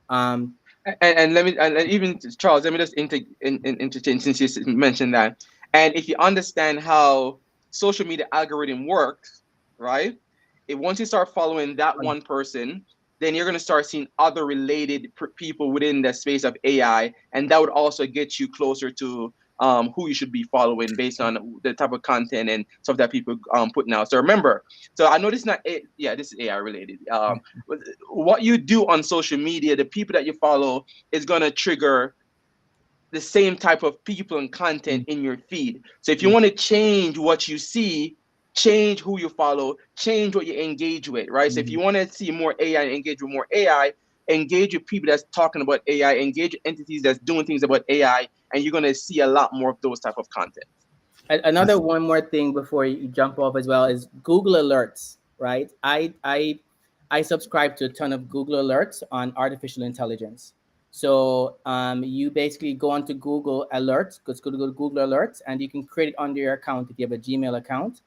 Um, And let me, and even Charles, let me just interchange since you mentioned that. And if you understand how social media algorithm works, right? If once you start following that one person, then you're going to start seeing other related people within the space of AI, and that would also get you closer to who you should be following based on the type of content and stuff that people putting out. So remember, so I know this is not yeah, this is AI related. What you do on social media, the people that you follow is going to trigger the same type of people and content in your feed. So if you want to change what you see, change who you follow, change what you engage with, right? So if you want to see more AI, engage with more AI, engage with people that's talking about AI, engage with entities that's doing things about AI, and you're going to see a lot more of those type of content. Another one more thing before you jump off as well is Google Alerts, right? I subscribe to a ton of Google Alerts on artificial intelligence. So you basically go onto Google Alerts, go to Google Alerts, and you can create it under your account if you have a Gmail account.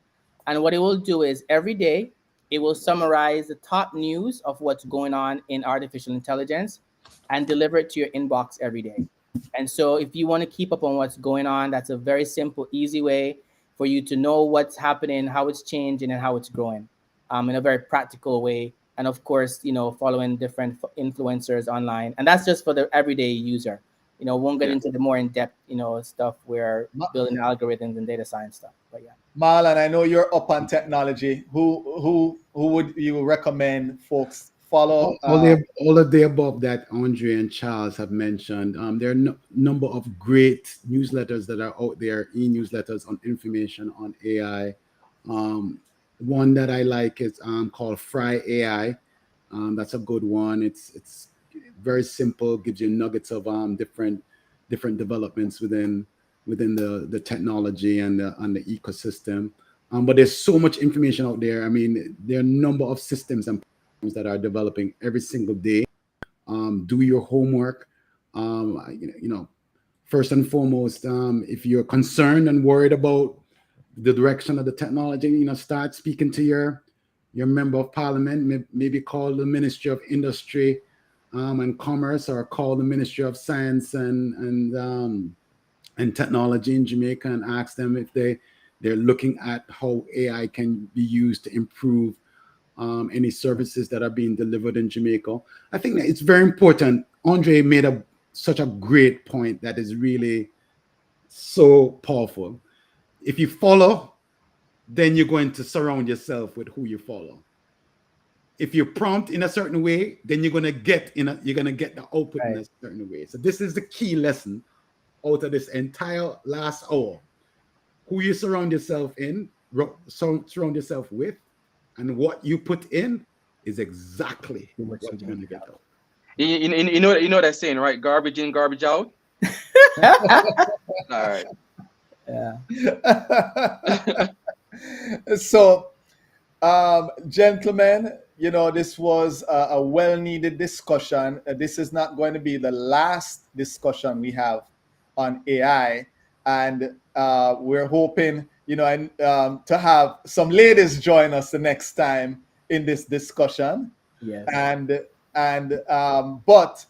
And what it will do is every day, it will summarize the top news of what's going on in artificial intelligence and deliver it to your inbox every day. And so if you want to keep up on what's going on, that's a very simple, easy way for you to know what's happening, how it's changing, and how it's growing in a very practical way. And of course, following different influencers online. And that's just for the everyday user. Won't get Yeah. into the more in-depth, stuff where Ma- building algorithms and data science stuff. But yeah. Marlon, I know you're up on technology. Who would you recommend folks follow? All of the above that Andre and Charles have mentioned. There are number of great newsletters that are out there, e-newsletters on information on AI. One that I like is called Fry AI. That's a good one. It's very simple, gives you nuggets of different developments within the technology and the ecosystem. But there's so much information out there. I mean, there are a number of systems and platforms that are developing every single day. Do your homework. First and foremost, if you're concerned and worried about the direction of the technology, start speaking to your member of parliament. Maybe call the Ministry of Industry and Commerce, or call the Ministry of Science and Technology in Jamaica and ask them if they're looking at how AI can be used to improve any services that are being delivered in Jamaica. I think that it's very important. Andre made such a great point that is really so powerful. If you follow, then you're going to surround yourself with who you follow. If you prompt in a certain way, then you're gonna get the output in a certain way. So this is the key lesson out of this entire last hour. Who you surround yourself with, and what you put in is exactly what you're going to get out. You know that saying, right? Garbage in, garbage out. All right. Yeah. So, gentlemen, this was a well-needed discussion. This is not going to be the last discussion we have on AI, and we're hoping, to have some ladies join us the next time in this discussion. Yes. But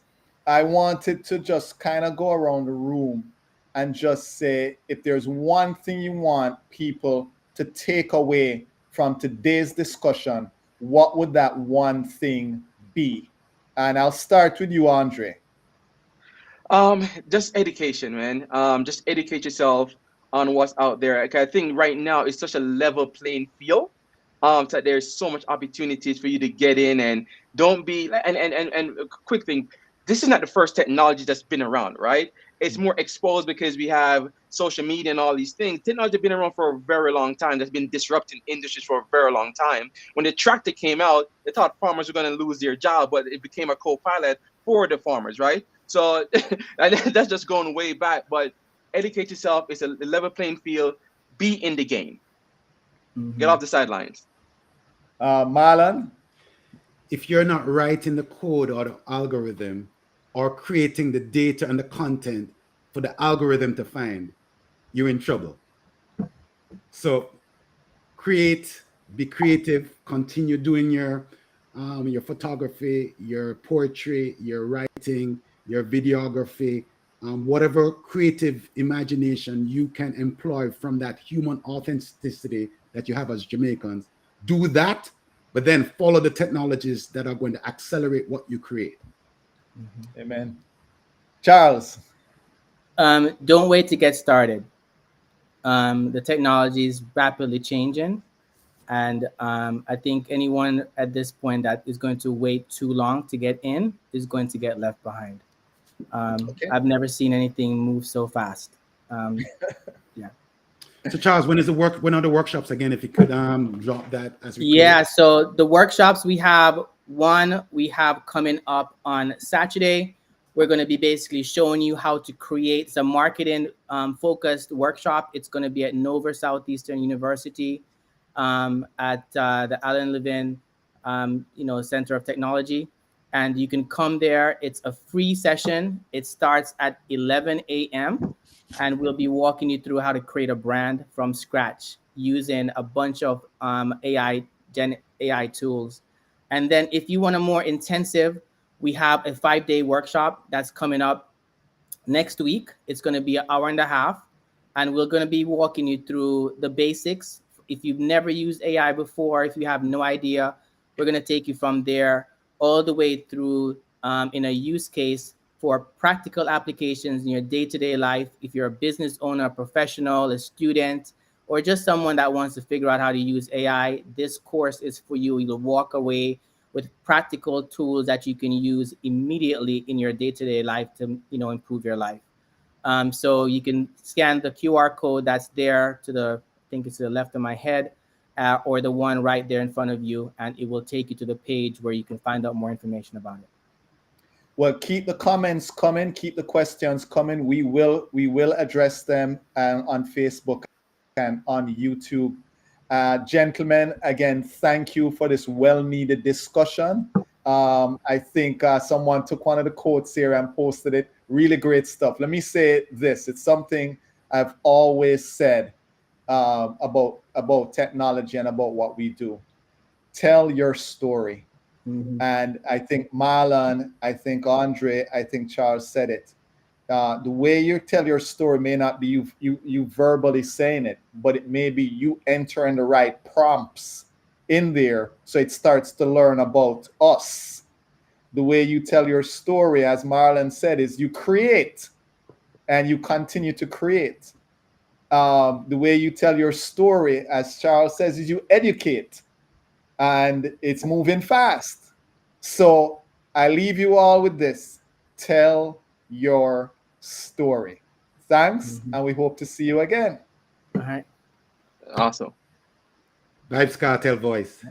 I wanted to just kind of go around the room and just say, if there's one thing you want people to take away from today's discussion, what would that one thing be? And I'll start with you, Andre. Just education, man. Just educate yourself on what's out there. Like, I think right now it's such a level playing field. So there's so much opportunities for you to get in, and don't be and a quick thing. This is not the first technology that's been around, right? It's more exposed because we have social media and all these things. Technology has been around for a very long time. That's been disrupting industries for a very long time. When the tractor came out, they thought farmers were going to lose their job, but it became a co-pilot for the farmers, right? So and that's just going way back. But educate yourself. It's a level playing field. Be in the game. Get off the sidelines. Marlon? If you're not writing the code or the algorithm or creating the data and the content for the algorithm to find, you're in trouble. So be creative, continue doing your photography, your poetry, your writing, your videography, whatever creative imagination you can employ from that human authenticity that you have as Jamaicans. Do that, but then follow the technologies that are going to accelerate what you create. Amen. Charles? Don't wait to get started. The technology is rapidly changing, and I think anyone at this point that is going to wait too long to get in is going to get left behind. Okay. I've never seen anything move so fast. Yeah. So Charles, when are the workshops again? If you could drop that as we Yeah, so the workshops we have coming up on Saturday. We're going to be basically showing you how to create some marketing focused workshop. It's going to be at Nova Southeastern University at the Allen Levin Center of Technology. And you can come there. It's a free session. It starts at 11 a.m. and we'll be walking you through how to create a brand from scratch. using a bunch of AI tools. And then if you want a more intensive, we have a 5-day workshop that's coming up next week. It's going to be an hour and a half, and we're going to be walking you through the basics. If you've never used AI before, if you have no idea, we're going to take you from there all the way through in a use case for practical applications in your day-to-day life. If you're a business owner, a professional, a student, or just someone that wants to figure out how to use AI, this course is for you. You'll walk away with practical tools that you can use immediately in your day-to-day life to, improve your life. So you can scan the QR code that's there to the, I think it's to the left of my head, or the one right there in front of you, and it will take you to the page where you can find out more information about it. Well, keep the comments coming, keep the questions coming. We will address them on Facebook and on YouTube. Gentlemen, again, thank you for this well-needed discussion. I think someone took one of the quotes here and posted it. Really great stuff. Let me say this. It's something I've always said about technology and about what we do. Tell your story. Mm-hmm. And I think Marlon, I think Andre, I think Charles said it. The way you tell your story may not be you verbally saying it, but it may be you entering the right prompts in there, so it starts to learn about us. The way you tell your story, as Marlon said, is you create and you continue to create. The way you tell your story, as Charles says, is you educate, and it's moving fast. So I leave you all with this. Tell your story. Thanks, and we hope to see you again. All right. Awesome. Vibes Cartel voice.